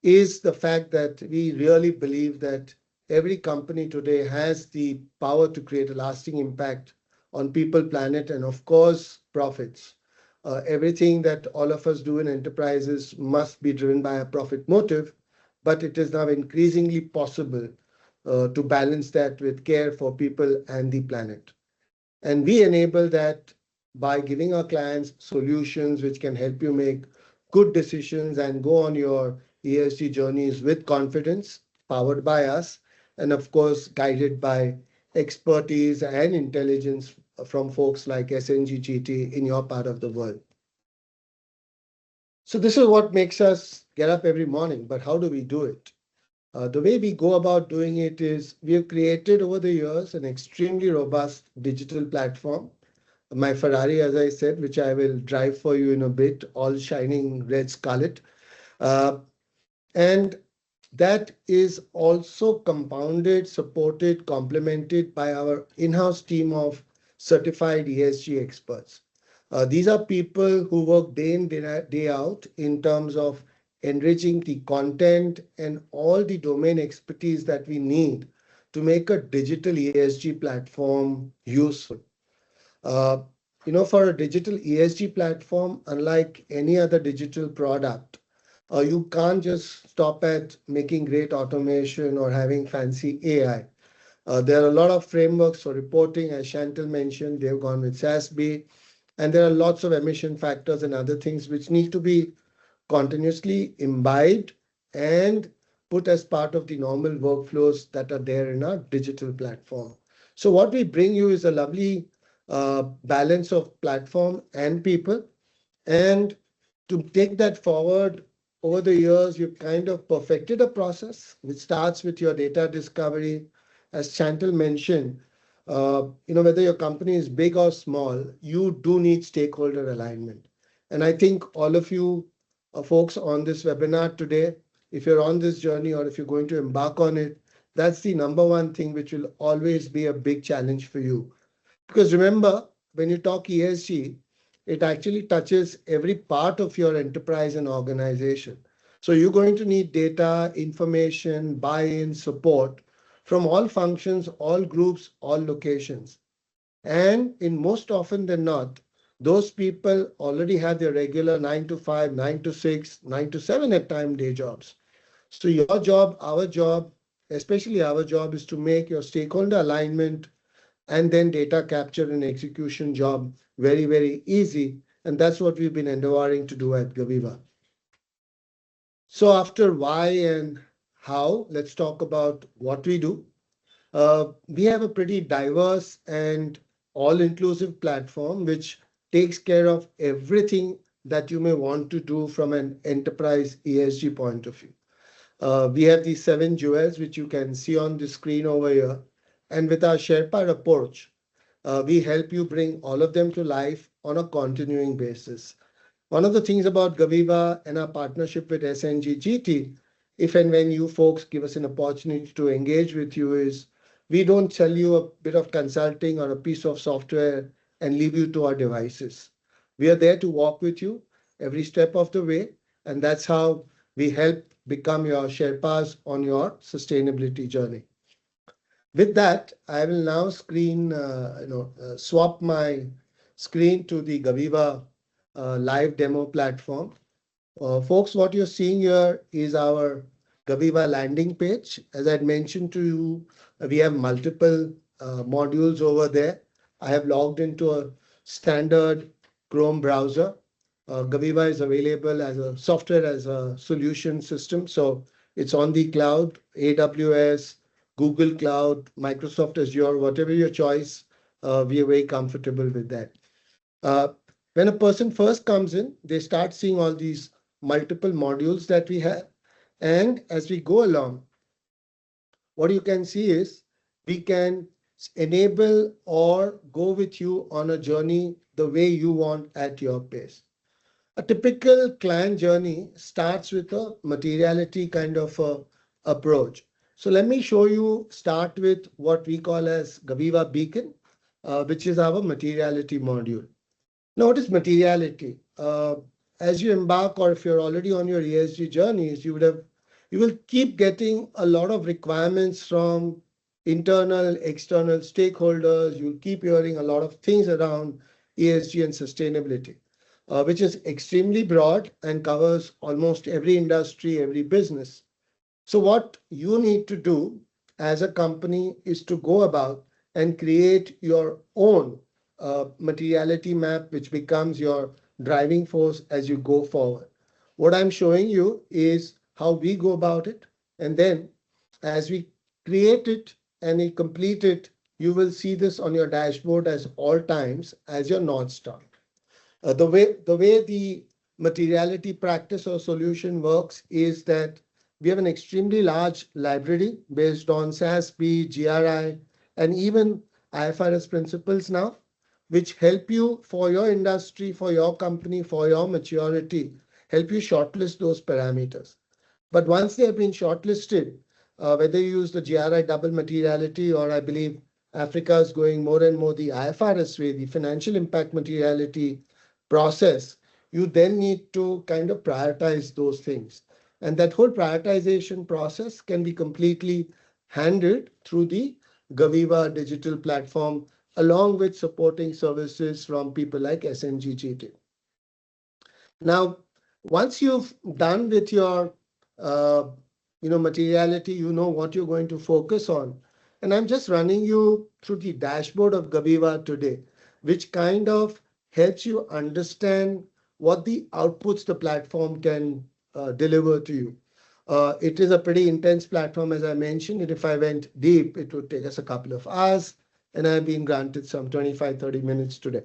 Is the fact that we really believe that every company today has the power to create a lasting impact on people, planet, and of course, profits. Everything that all of us do in enterprises must be driven by a profit motive, but it is now increasingly possible to balance that with care for people and the planet. And we enable that by giving our clients solutions which can help you make good decisions and go on your ESG journeys with confidence, powered by us, and of course, guided by expertise and intelligence from folks like SNG-GT in your part of the world. So this is what makes us get up every morning, but how do we do it? The way we go about doing it is we have created over the years an extremely robust digital platform. My Ferrari, as I said, which I will drive for you in a bit, all shining red scarlet. And that is also compounded, supported, complemented by our in-house team of certified ESG experts. These are people who work day in, day out in terms of enriching the content and all the domain expertise that we need to make a digital ESG platform useful. For a digital ESG platform, unlike any other digital product, you can't just stop at making great automation or having fancy AI. There are a lot of frameworks for reporting, as Chantal mentioned. They've gone with SASB, and there are lots of emission factors and other things which need to be continuously imbibed and put as part of the normal workflows that are there in our digital platform. So what we bring you is a lovely balance of platform and people. And to take that forward, over the years, you've kind of perfected a process which starts with your data discovery. As Chantal mentioned, whether your company is big or small, you do need stakeholder alignment. And I think all of you folks on this webinar today, if you're on this journey or if you're going to embark on it, that's the number one thing which will always be a big challenge for you. Because remember, when you talk ESG, it actually touches every part of your enterprise and organization. So you're going to need data, information, buy-in, support from all functions, all groups, all locations. And in most often than not, those people already have their regular 9 to 5, 9 to 6, 9 to 7 at time day jobs. So your job, our job, especially our job, is to make your stakeholder alignment and then data capture and execution job very, very easy. And that's what we've been endeavoring to do at Gaviva. So after why and how, let's talk about what we do. We have a pretty diverse and all-inclusive platform which takes care of everything that you may want to do from an enterprise ESG point of view. We have these 7 jewels, which you can see on the screen over here. And with our Sherpa approach, we help you bring all of them to life on a continuing basis. One of the things about Gaviva and our partnership with SNG GT, if and when you folks give us an opportunity to engage with you, is we don't sell you a bit of consulting or a piece of software and leave you to our devices. We are there to walk with you every step of the way, and that's how we help become your Sherpas on your sustainability journey. With that, I will now swap my screen to the Gaviva live demo platform. Folks, what you're seeing here is our Gaviva landing page. As I mentioned to you, we have multiple modules over there. I have logged into a standard Chrome browser. Gaviva is available as a software as a solution system. So it's on the cloud, AWS, Google Cloud, Microsoft Azure, whatever your choice, we are very comfortable with that. When a person first comes in, they start seeing all these multiple modules that we have. And as we go along, what you can see is we can enable or go with you on a journey the way you want at your pace. A typical client journey starts with a materiality kind of approach. So let me show you, start with what we call as Gaviva Beacon, which is our materiality module. Now, what is materiality? As you embark, or if you're already on your ESG journeys, you will keep getting a lot of requirements from internal, external stakeholders. You'll keep hearing a lot of things around ESG and sustainability, which is extremely broad and covers almost every industry, every business. So what you need to do as a company is to go about and create your own materiality map, which becomes your driving force as you go forward. What I'm showing you is how we go about it. And then as we create it and we complete it, you will see this on your dashboard as all times as your North Star. The way the materiality practice or solution works is that we have an extremely large library based on SASB, GRI, and even IFRS principles now, which help you for your industry, for your company, for your maturity, help you shortlist those parameters. But once they have been shortlisted, whether you use the GRI double materiality, or I believe Africa is going more and more the IFRS way, the financial impact materiality process, you then need to kind of prioritize those things. And that whole prioritization process can be completely handled through the Gaviva digital platform, along with supporting services from people like SNG. Now, once you've done with your materiality, you know what you're going to focus on. And I'm just running you through the dashboard of Gaviva today, which kind of helps you understand what the outputs the platform can deliver to you. It is a pretty intense platform, as I mentioned, and if I went deep, it would take us a couple of hours, and I've been granted some 25, 30 minutes today.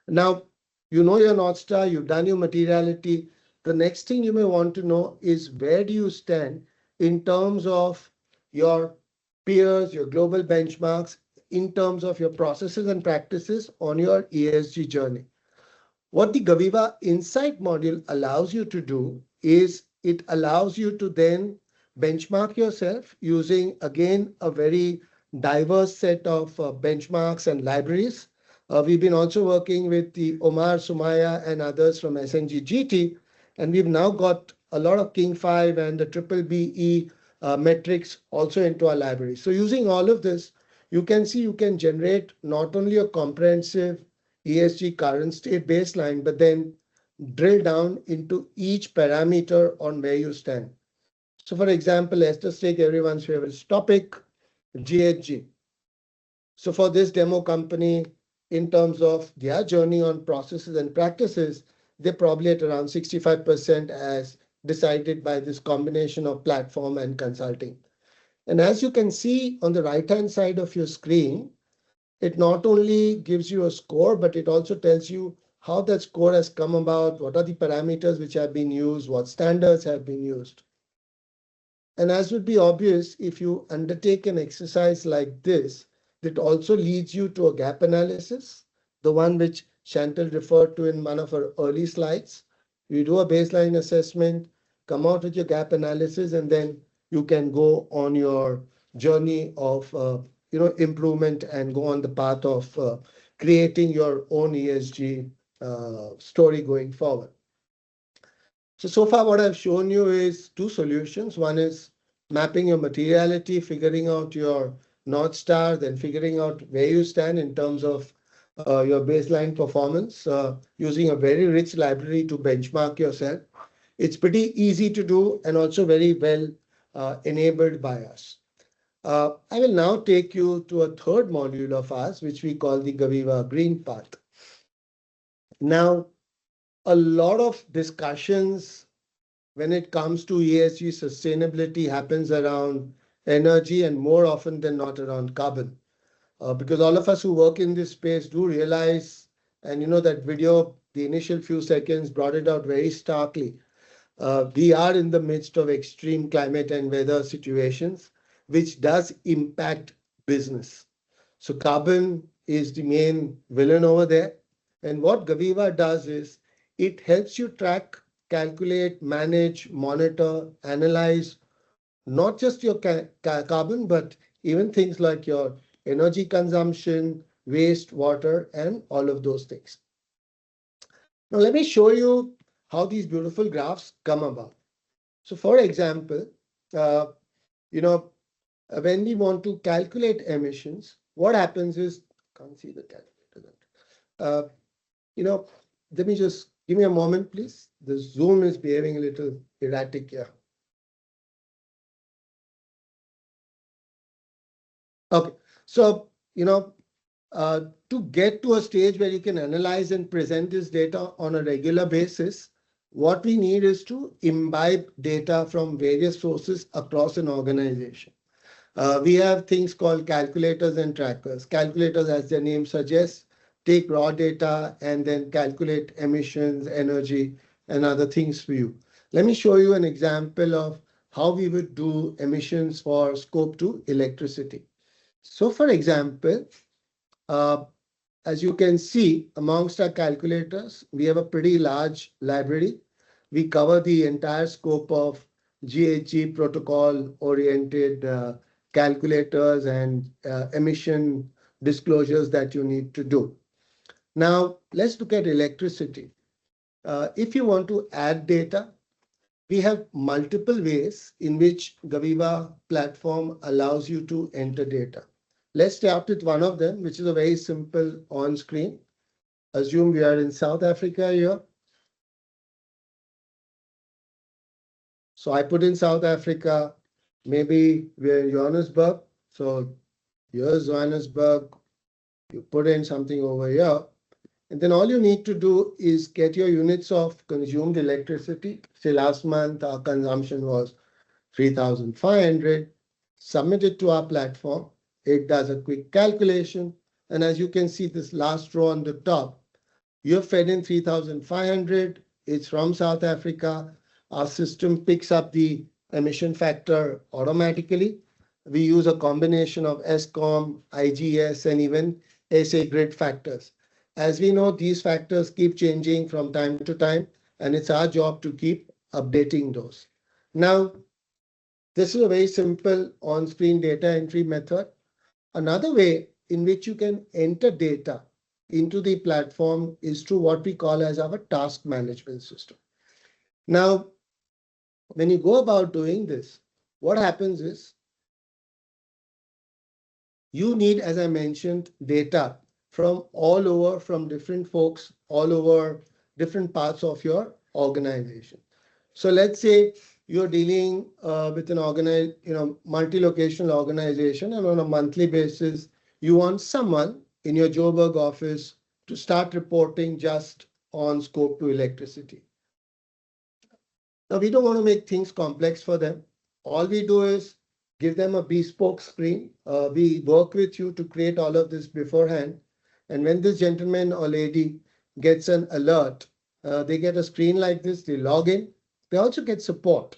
Now, you know your North Star, you've done your materiality. The next thing you may want to know is where do you stand in terms of your peers, your global benchmarks, in terms of your processes and practices on your ESG journey. What the Gaviva Insight module allows you to do is it allows you to then benchmark yourself using, again, a very diverse set of benchmarks and libraries. We've been also working with the Omar, Sumaya, and others from SNG GT, and we've now got a lot of King 5 and the triple BE metrics also into our library. So using all of this, you can see you can generate not only a comprehensive ESG current state baseline, but then drill down into each parameter on where you stand. So for example, let's just take everyone's favorite topic, GHG. So for this demo company, in terms of their journey on processes and practices, they're probably at around 65% as decided by this combination of platform and consulting. And as you can see on the right-hand side of your screen, it not only gives you a score, but it also tells you how that score has come about, what are the parameters which have been used, what standards have been used. And as would be obvious, if you undertake an exercise like this, that also leads you to a gap analysis, the one which Chantal referred to in one of her early slides. You do a baseline assessment, come out with your gap analysis, and then you can go on your journey of improvement and go on the path of creating your own ESG story going forward. So far what I've shown you is two solutions. One is mapping your materiality, figuring out your North Star, then figuring out where you stand in terms of your baseline performance, using a very rich library to benchmark yourself. It's pretty easy to do and also very well enabled by us. I will now take you to a third module of ours, which we call the Gaviva Green Path. Now, a lot of discussions when it comes to ESG sustainability happens around energy and more often than not around carbon. Because all of us who work in this space do realize, and that video, the initial few seconds brought it out very starkly. We are in the midst of extreme climate and weather situations, which does impact business. So carbon is the main villain over there. And what Gaviva does is it helps you track, calculate, manage, monitor, analyze not just your carbon, but even things like your energy consumption, waste, water, and all of those things. Now, let me show you how these beautiful graphs come about. So, for example, when we want to calculate emissions, what happens is, can't see the calculator. Let me just give me a moment, please. The Zoom is behaving a little erratic here. Okay, so to get to a stage where you can analyze and present this data on a regular basis, what we need is to imbibe data from various sources across an organization. We have things called calculators and trackers. Calculators, as their name suggests, take raw data and then calculate emissions, energy, and other things for you. Let me show you an example of how we would do emissions for scope 2 electricity. So for example, as you can see, amongst our calculators, we have a pretty large library. We cover the entire scope of GHG protocol-oriented calculators and emission disclosures that you need to do. Now, let's look at electricity. If you want to add data, we have multiple ways in which Gaviva platform allows you to enter data. Let's start with one of them, which is a very simple on-screen. Assume we are in South Africa here. So I put in South Africa, maybe we're in Johannesburg. So here's Johannesburg. You put in something over here. And then all you need to do is get your units of consumed electricity. Say last month, our consumption was 3,500. Submit it to our platform. It does a quick calculation. And as you can see, this last row on the top, you've fed in 3,500. It's from South Africa. Our system picks up the emission factor automatically. We use a combination of ESCOM, IGS, and even SA grid factors. As we know, these factors keep changing from time to time, and it's our job to keep updating those. Now, this is a very simple on-screen data entry method. Another way in which you can enter data into the platform is through what we call as our task management system. Now, when you go about doing this, what happens is you need, as I mentioned, data from all over, from different folks all over different parts of your organization. So let's say you're dealing with an multi-locational organization, and on a monthly basis, you want someone in your Joburg office to start reporting just on scope to electricity. Now, we don't want to make things complex for them. All we do is give them a bespoke screen. We work with you to create all of this beforehand. And when this gentleman or lady gets an alert, they get a screen like this, they log in. They also get support.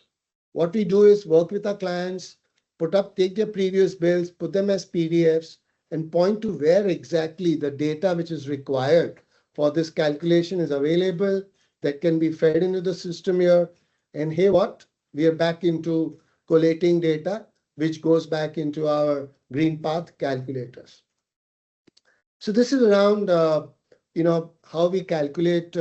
What we do is work with our clients, take their previous bills, put them as PDFs, and point to where exactly the data which is required for this calculation is available, that can be fed into the system here. And hey, what? We are back into collating data, which goes back into our green path calculators. So this is around how we calculate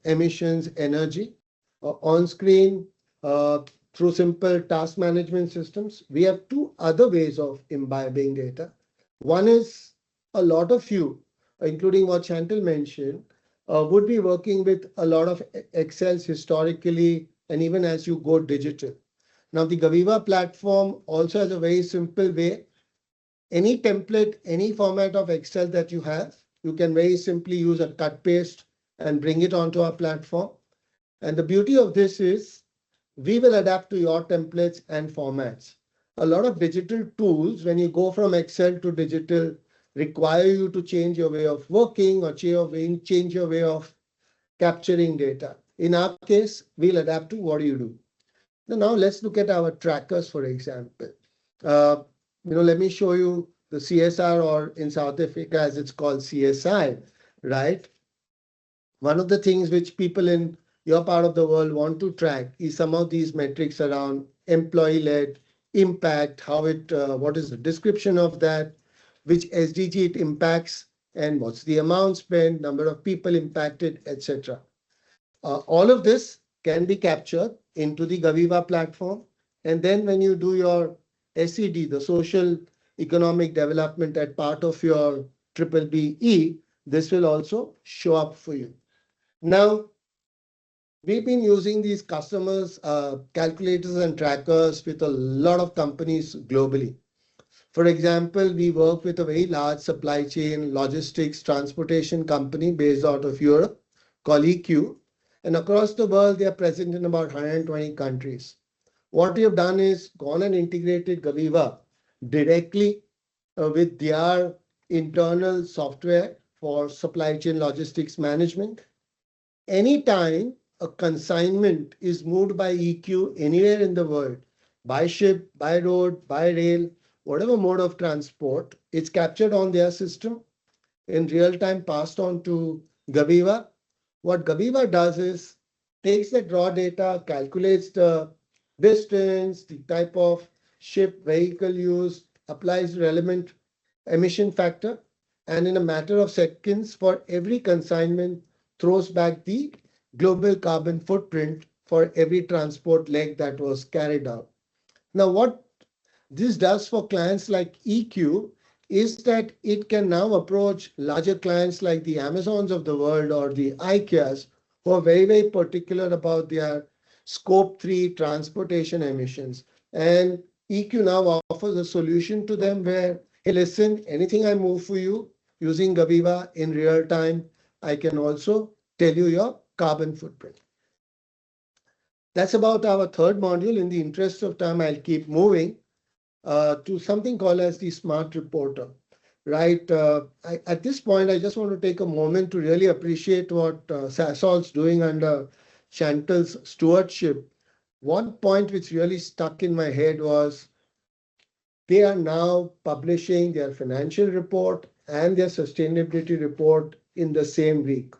emissions, energy on screen through simple task management systems. We have two other ways of imbibing data. One is a lot of you, including what Chantal mentioned, would be working with a lot of Excels historically, and even as you go digital. Now, the Gaviva platform also has a very simple way. Any template, any format of Excel that you have, you can very simply use a cut paste and bring it onto our platform. And the beauty of this is we will adapt to your templates and formats. A lot of digital tools, when you go from Excel to digital, require you to change your way of working or change your way of capturing data. In our case, we'll adapt to what you do. Now let's look at our trackers, for example. Let me show you the CSR, or in South Africa, as it's called, CSI, right? One of the things which people in your part of the world want to track is some of these metrics around employee-led impact, what is the description of that, which SDG it impacts, and what's the amount spent, number of people impacted, etc. All of this can be captured into the Gaviva platform. And then when you do your SED, the social economic development at part of your BBBE, this will also show up for you. Now, we've been using these customers, calculators and trackers with a lot of companies globally. For example, we work with a very large supply chain, logistics, transportation company based out of Europe called EQ. And across the world, they are present in about 120 countries. What we have done is gone and integrated Gaviva directly with their internal software for supply chain logistics management. Anytime a consignment is moved by EQ anywhere in the world, by ship, by road, by rail, whatever mode of transport, it's captured on their system in real time, passed on to Gaviva. What Gaviva does is takes that raw data, calculates the distance, the type of ship, vehicle used, applies relevant emission factor, and in a matter of seconds for every consignment throws back the global carbon footprint for every transport leg that was carried out. Now, what this does for clients like EQ is that it can now approach larger clients like the Amazons of the world or the IKEAs, who are very, very particular about their scope 3 transportation emissions. And EQ now offers a solution to them where, hey, listen, anything I move for you using Gaviva in real time, I can also tell you your carbon footprint. That's about our third module. In the interest of time, I'll keep moving to something called as the Smart Reporter. Right. At this point, I just want to take a moment to really appreciate what Sasol's doing under Chantal's stewardship. One point which really stuck in my head was they are now publishing their financial report and their sustainability report in the same week.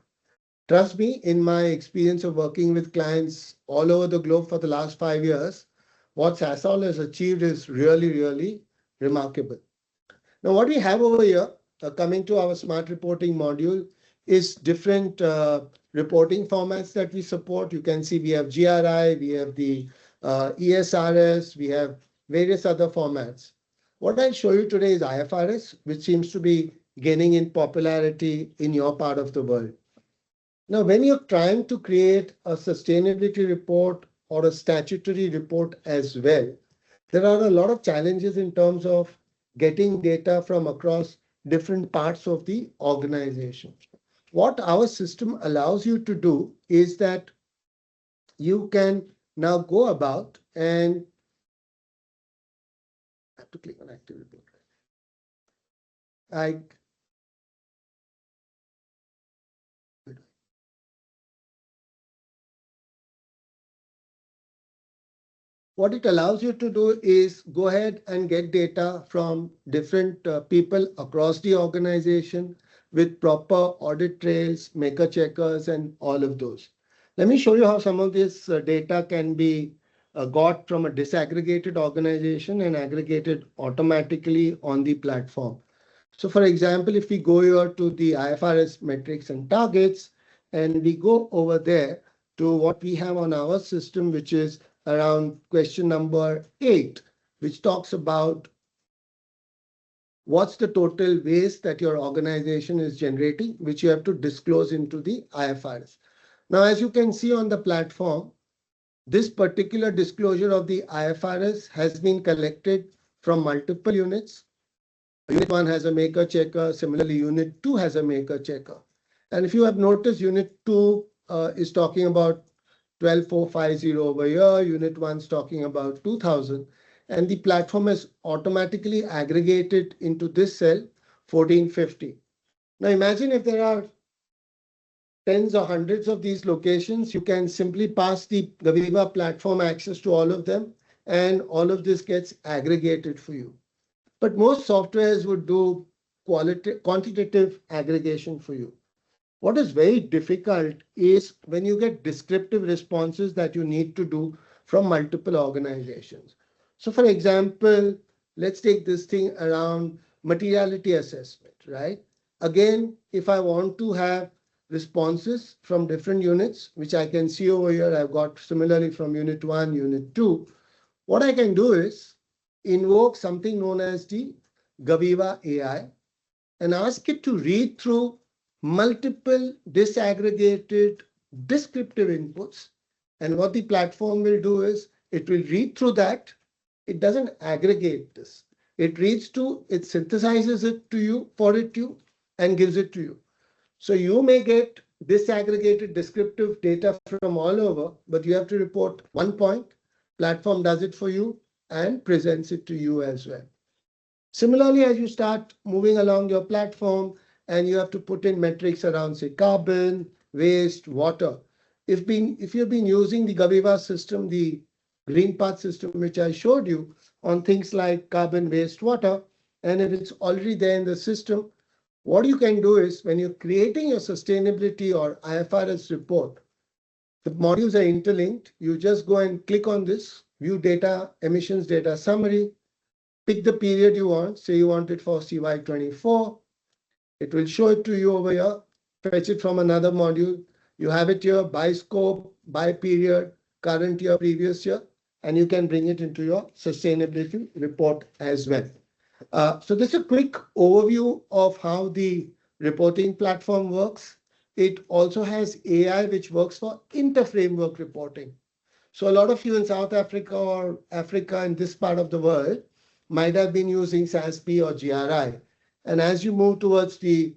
Trust me, in my experience of working with clients all over the globe for the last 5 years, what Sasol has achieved is really, really remarkable. Now, what we have over here coming to our smart reporting module, is different reporting formats that we support. You can see we have GRI, we have the ESRS, we have various other formats. What I'll show you today is IFRS, which seems to be gaining in popularity in your part of the world. Now, when you're trying to create a sustainability report or a statutory report as well, there are a lot of challenges in terms of getting data from across different parts of the organization. What our system allows you to do is that you can now go about and I have to click on active report. What it allows you to do is go ahead and get data from different people across the organization with proper audit trails, maker checkers, and all of those. Let me show you how some of this data can be got from a disaggregated organization and aggregated automatically on the platform. So for example, if we go here to the IFRS metrics and targets, and we go over there to what we have on our system, which is around question number 8, which talks about what's the total waste that your organization is generating, which you have to disclose into the IFRS. Now, as you can see on the platform, this particular disclosure of the IFRS has been collected from multiple units. Unit 1 has a maker checker. Similarly, Unit 2 has a maker checker. And if you have noticed, Unit 2 is talking about 12450 over here. Unit 1 is talking about 2000. And the platform is automatically aggregated into this cell, 1450. Now imagine if there are tens or hundreds of these locations, you can simply pass the Gaviva platform access to all of them, and all of this gets aggregated for you. But most softwares would do quantitative aggregation for you. What is very difficult is when you get descriptive responses that you need to do from multiple organizations. So for example, let's take this thing around materiality assessment, right? Again, if I want to have responses from different units, which I can see over here, I've got similarly from Unit 1, Unit 2, what I can do is invoke something known as the Gaviva AI and ask it to read through multiple disaggregated descriptive inputs. And what the platform will do is it will read through that. It doesn't aggregate this. It reads to, it synthesizes it to you, for it to you, and gives it to you. So you may get disaggregated descriptive data from all over, but you have to report one point. Platform does it for you and presents it to you as well. Similarly, as you start moving along your platform and you have to put in metrics around, say, carbon, waste, water. If you've been using the Gaviva system, the green path system, which I showed you on things like carbon, waste, water, and if it's already there in the system, what you can do is when you're creating your sustainability or IFRS report, the modules are interlinked. You just go and click on this, view data, emissions data summary, pick the period you want. Say you want it for CY24. It will show it to you over here, fetch it from another module. You have it here by scope, by period, current year, previous year, and you can bring it into your sustainability report as well. So this is a quick overview of how the reporting platform works. It also has AI, which works for inter-framework reporting. So a lot of you in South Africa or Africa in this part of the world might have been using SASP or GRI. And as you move towards the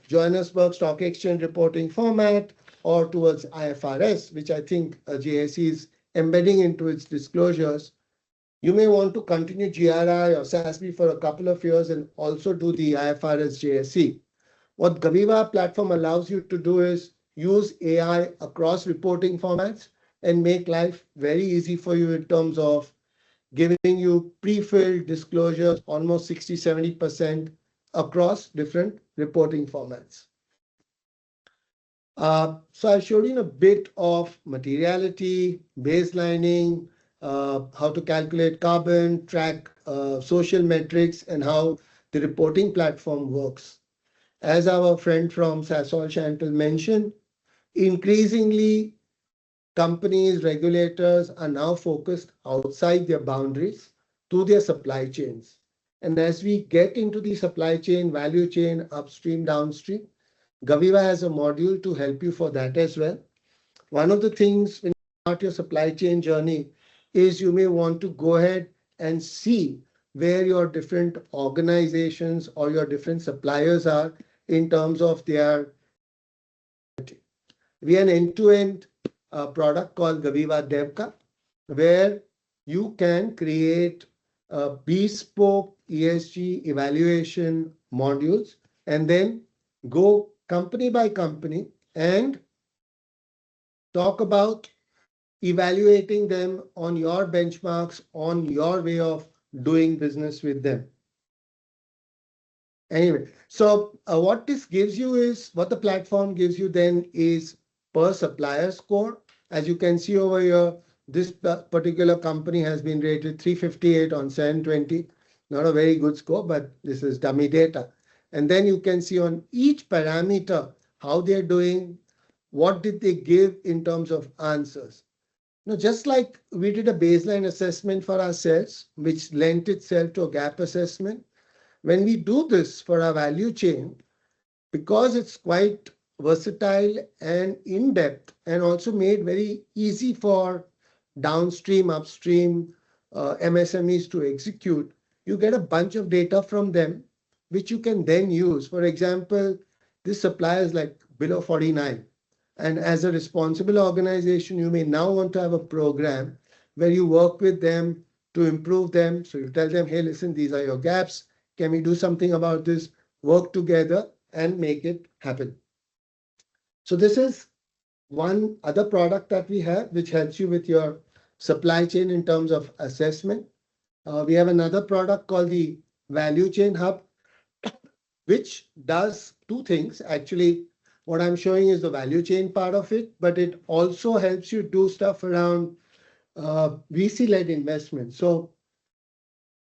Johannesburg Stock Exchange reporting format or towards IFRS, which I think JSE is embedding into its disclosures, you may want to continue GRI or SASP for a couple of years and also do the IFRS JSE. What Gaviva platform allows you to do is use AI across reporting formats and make life very easy for you in terms of giving you pre-filled disclosures, almost 60-70% across different reporting formats. So I showed you a bit of materiality, baselining, how to calculate carbon, track social metrics, and how the reporting platform works. As our friend from Sasol Chantal mentioned, increasingly companies, regulators are now focused outside their boundaries to their supply chains. And as we get into the supply chain, value chain, upstream, downstream, Gaviva has a module to help you for that as well. One of the things when you start your supply chain journey is you may want to go ahead and see where your different organizations or your different suppliers are in terms of their. We have an end-to-end product called Gaviva Devka, where you can create bespoke ESG evaluation modules and then go company by company and talk about evaluating them on your benchmarks, on your way of doing business with them. Anyway, so what this gives you is, what the platform gives you then is per supplier score. As you can see over here, this particular company has been rated 358 on 720. Not a very good score, but this is dummy data. And then you can see on each parameter how they're doing, what did they give in terms of answers. Now, just like we did a baseline assessment for ourselves, which lent itself to a gap assessment, when we do this for our value chain, because it's quite versatile and in-depth and also made very easy for downstream, upstream MSMEs to execute, you get a bunch of data from them, which you can then use. For example, this supplier is like below 49. And as a responsible organization, you may now want to have a program where you work with them to improve them. So you tell them, hey, listen, these are your gaps. Can we do something about this? Work together and make it happen. So this is one other product that we have, which helps you with your supply chain in terms of assessment. We have another product called the Value Chain Hub, which does two things. Actually, what I'm showing is the value chain part of it, but it also helps you do stuff around VC-led investment. So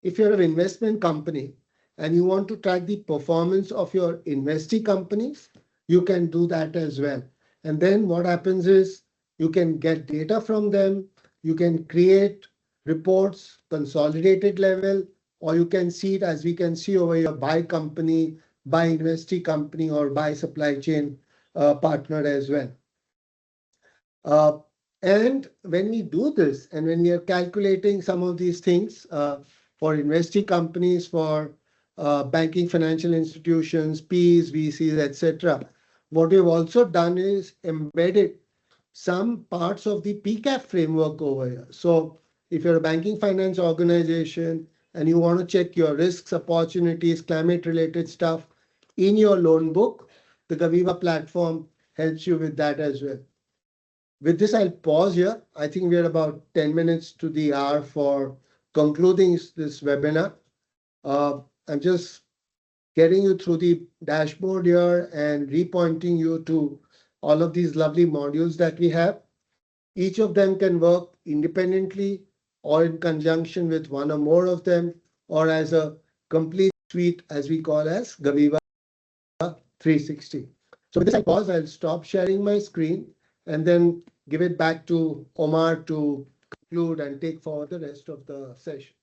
if you're an investment company and you want to track the performance of your investee companies, you can do that as well. And then what happens is you can get data from them, you can create reports, consolidated level, or you can see it as we can see over here by company, by investee company, or by supply chain partner as well. And when we do this, and when we are calculating some of these things for investee companies, for banking financial institutions, Ps, VCs, etc., what we've also done is embedded some parts of the PCAP framework over here. So if you're a banking finance organization and you want to check your risks, opportunities, climate-related stuff in your loan book, the Gaviva platform helps you with that as well. With this, I'll pause here. I think we're about 10 minutes to the hour for concluding this webinar. I'm just getting you through the dashboard here and repointing you to all of these lovely modules that we have. Each of them can work independently or in conjunction with one or more of them, or as a complete suite, as we call as Gaviva 360. So with this, I pause. I'll stop sharing my screen and then give it back to Omar to conclude and take forward the rest of the session.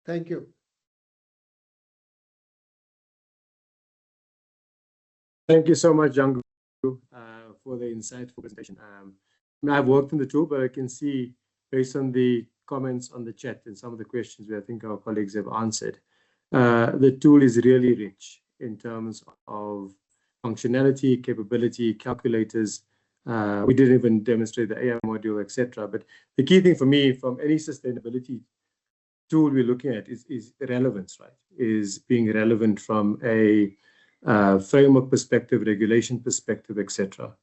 Thank you. Thank you so much, Jangu, for the insightful presentation. I've worked in the tool, but I can see based on the comments on the chat and some of the questions where I think our colleagues have answered, the tool is really rich in terms of functionality, capability, calculators. We didn't even demonstrate the AI module, etc. But the key thing for me from any sustainability tool we're looking at is relevance, right? Is being relevant from a framework perspective, regulation perspective, etc.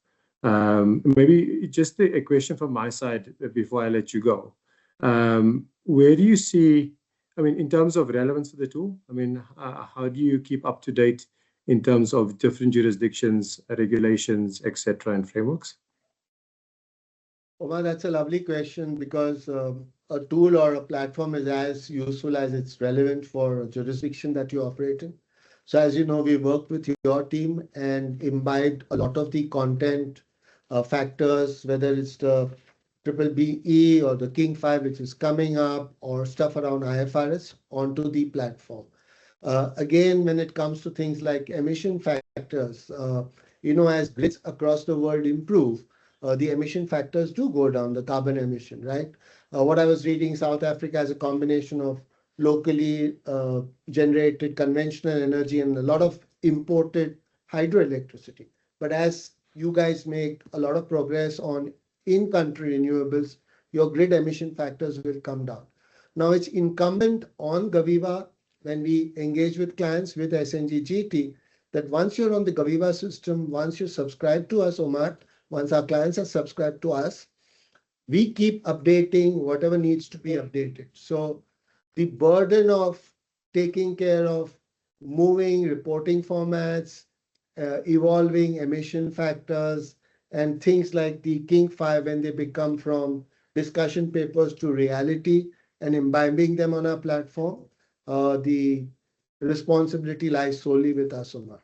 Maybe just a question from my side before I let you go. Where do you see, I mean, in terms of relevance for the tool, I mean, how do you keep up to date in terms of different jurisdictions, regulations, etc., and frameworks? Well, that's a lovely question because a tool or a platform is as useful as it's relevant for a jurisdiction that you operate in. So as you know, we worked with your team and imbibed a lot of the content factors, whether it's the triple BE or the King 5, which is coming up, or stuff around IFRS onto the platform. Again, when it comes to things like emission factors, as grids across the world improve, the emission factors do go down, the carbon emission, right? What I was reading, South Africa has a combination of locally generated conventional energy and a lot of imported hydroelectricity. But as you guys make a lot of progress on in-country renewables, your grid emission factors will come down. Now, it's incumbent on Gaviva when we engage with clients with SNG GT that once you're on the Gaviva system, once you subscribe to us, Omar, once our clients are subscribed to us, we keep updating whatever needs to be updated. So the burden of taking care of moving reporting formats, evolving emission factors, and things like the King 5 when they become from discussion papers to reality and imbibing them on our platform, the responsibility lies solely with us, Omar.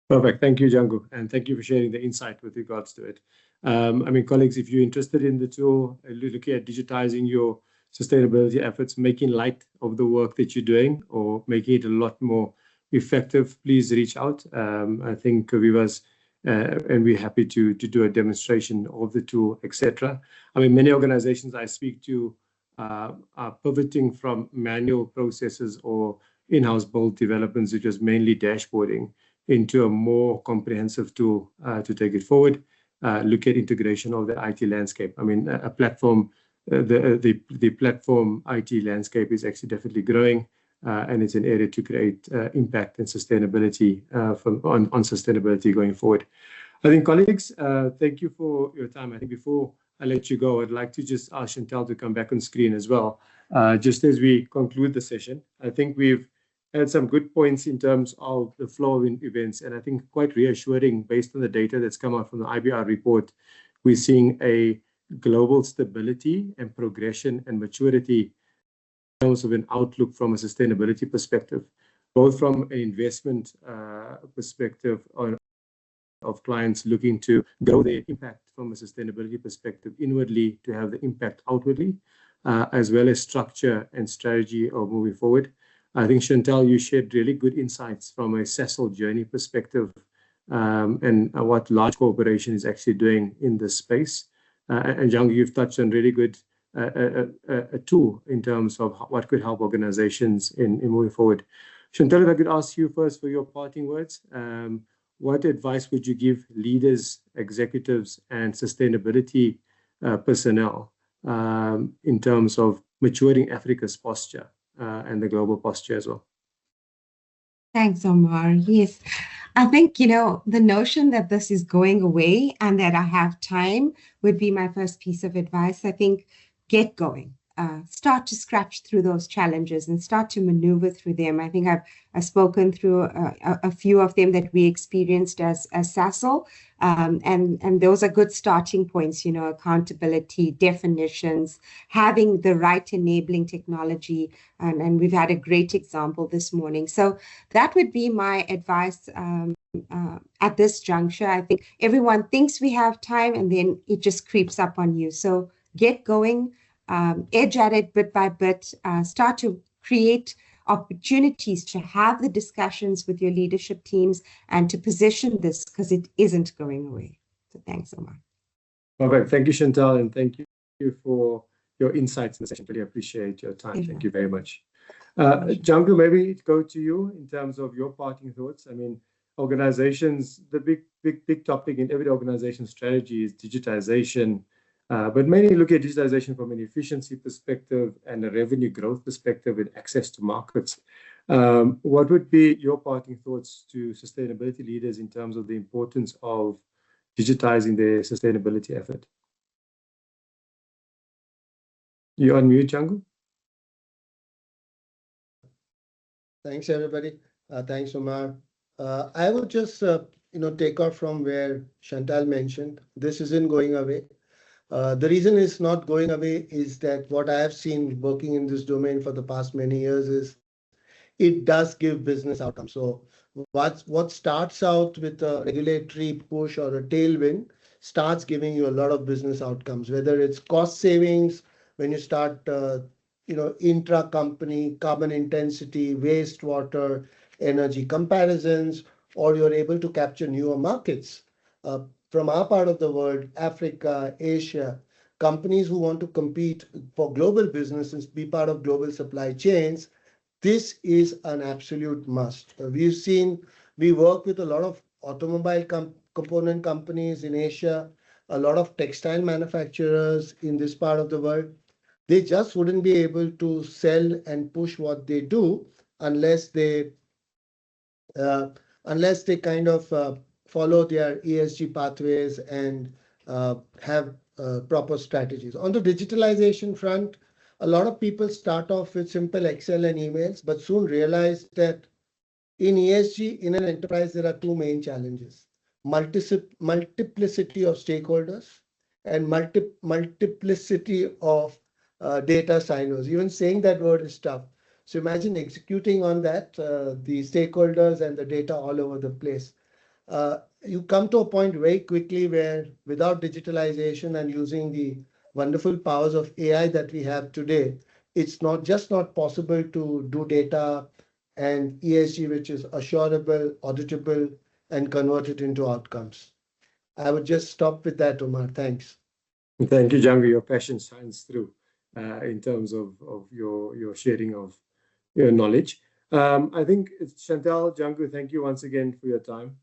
Perfect. Thank you, Django. And thank you for sharing the insight with regards to it. Colleagues, if you're interested in the tool, looking at digitizing your sustainability efforts, making light of the work that you're doing or making it a lot more effective, please reach out. I think Viva's and we're happy to do a demonstration of the tool, etc. Many organizations I speak to are pivoting from manual processes or in-house build developments, which is mainly dashboarding, into a more comprehensive tool to take it forward. Look at integration of the IT landscape. A platform, the platform IT landscape is actually definitely growing, and it's an area to create impact and sustainability on sustainability going forward. I think, colleagues, thank you for your time. I think before I let you go, I'd like to just ask Chantal to come back on screen as well, just as we conclude the session. I think we've had some good points in terms of the flow of events, and I think quite reassuring based on the data that's come out from the IBR report. We're seeing a global stability and progression and maturity in terms of an outlook from a sustainability perspective, both from an investment perspective of clients looking to grow their impact from a sustainability perspective inwardly to have the impact outwardly, as well as structure and strategy of moving forward. I think, Chantal, you shared really good insights from a Sasol journey perspective and what large corporation is actually doing in this space. And Django, you've touched on really good a tool in terms of what could help organizations in moving forward. Chantal, if I could ask you first for your parting words, what advice would you give leaders, executives, and sustainability personnel in terms of maturing Africa's posture and the global posture as well? Thanks, Omar. Yes, I think, the notion that this is going away and that I have time would be my first piece of advice. I think get going. Start to scratch through those challenges and start to maneuver through them. I think I've spoken through a few of them that we experienced as Sasol, and those are good starting points. Accountability, definitions, having the right enabling technology, and we've had a great example this morning. So that would be my advice at this juncture. I think everyone thinks we have time, and then it just creeps up on you. So get going. Edge at it bit by bit, start to create opportunities to have the discussions with your leadership teams and to position this because it isn't going away. So thanks, Omar. Perfect. Thank you, Chantal, and thank you for your insights in the session. Really appreciate your time. Thank you very much. Django, maybe go to you in terms of your parting thoughts. Organizations, the big topic in every organization strategy is digitization. But many look at digitization from an efficiency perspective and a revenue growth perspective and access to markets. What would be your parting thoughts to sustainability leaders in terms of the importance of digitizing their sustainability effort? You on mute, Django? Thanks, everybody. Thanks, Omar. I would just take off from where Chantal mentioned. This isn't going away. The reason it's not going away is that what I have seen working in this domain for the past many years is it does give business outcomes. So what starts out with a regulatory push or a tailwind starts giving you a lot of business outcomes, whether it's cost savings when you start, intra-company carbon intensity, wastewater, energy comparisons, or you're able to capture newer markets. From our part of the world, Africa, Asia, companies who want to compete for global businesses, be part of global supply chains, this is an absolute must. We work with a lot of automobile component companies in Asia, a lot of textile manufacturers in this part of the world. They just wouldn't be able to sell and push what they do unless they uh, kind of follow their ESG pathways and have proper strategies. On the digitalization front, a lot of people start off with simple Excel and emails, but soon realize that in ESG, in an enterprise, there are two main challenges: multiplicity of stakeholders and multiplicity of data silos. Even saying that word is tough. So imagine executing on that, the stakeholders and the data all over the place. You come to a point very quickly where without digitalization and using the wonderful powers of AI that we have today, it's not possible to do data and ESG, which is assurable, auditable, and convert it into outcomes. I would just stop with that, Omar. Thanks. Thank you, Django. Your passion shines through in terms of your sharing of your knowledge. I think Chantal, Django, thank you once again for your time.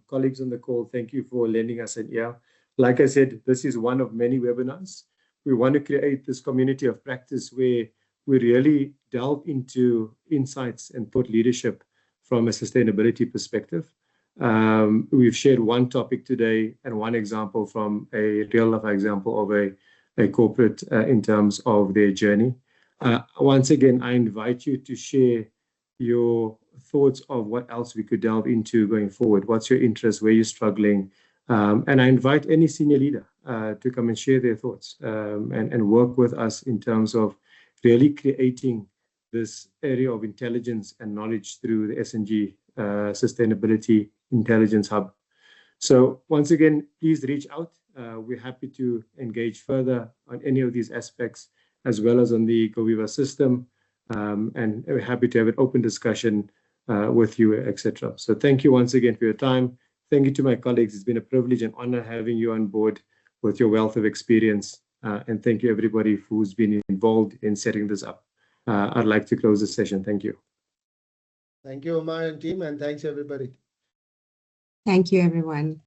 Colleagues on the call, thank you for lending us an ear. Like I said, this is one of many webinars. We want to create this community of practice where we really delve into insights and thought leadership from a sustainability perspective. We've shared one topic today and one example from a real life example of a corporate in terms of their journey. Once again, I invite you to share your thoughts of what else we could delve into going forward. What's your interest? Where you're struggling? And I invite any senior leader to come and share their thoughts and work with us in terms of really creating this area of intelligence and knowledge through the S&G Sustainability Intelligence Hub. So once again, please reach out. We're happy to engage further on any of these aspects, as well as on the GoViva system. And we're happy to have an open discussion with you, etc. So thank you once again for your time. Thank you to my colleagues. It's been a privilege and honor having you on board with your wealth of experience. And thank you, everybody who's been involved in setting this up. I'd like to close the session. Thank you. Thank you, Omar and team, and thanks, everybody. Thank you, everyone.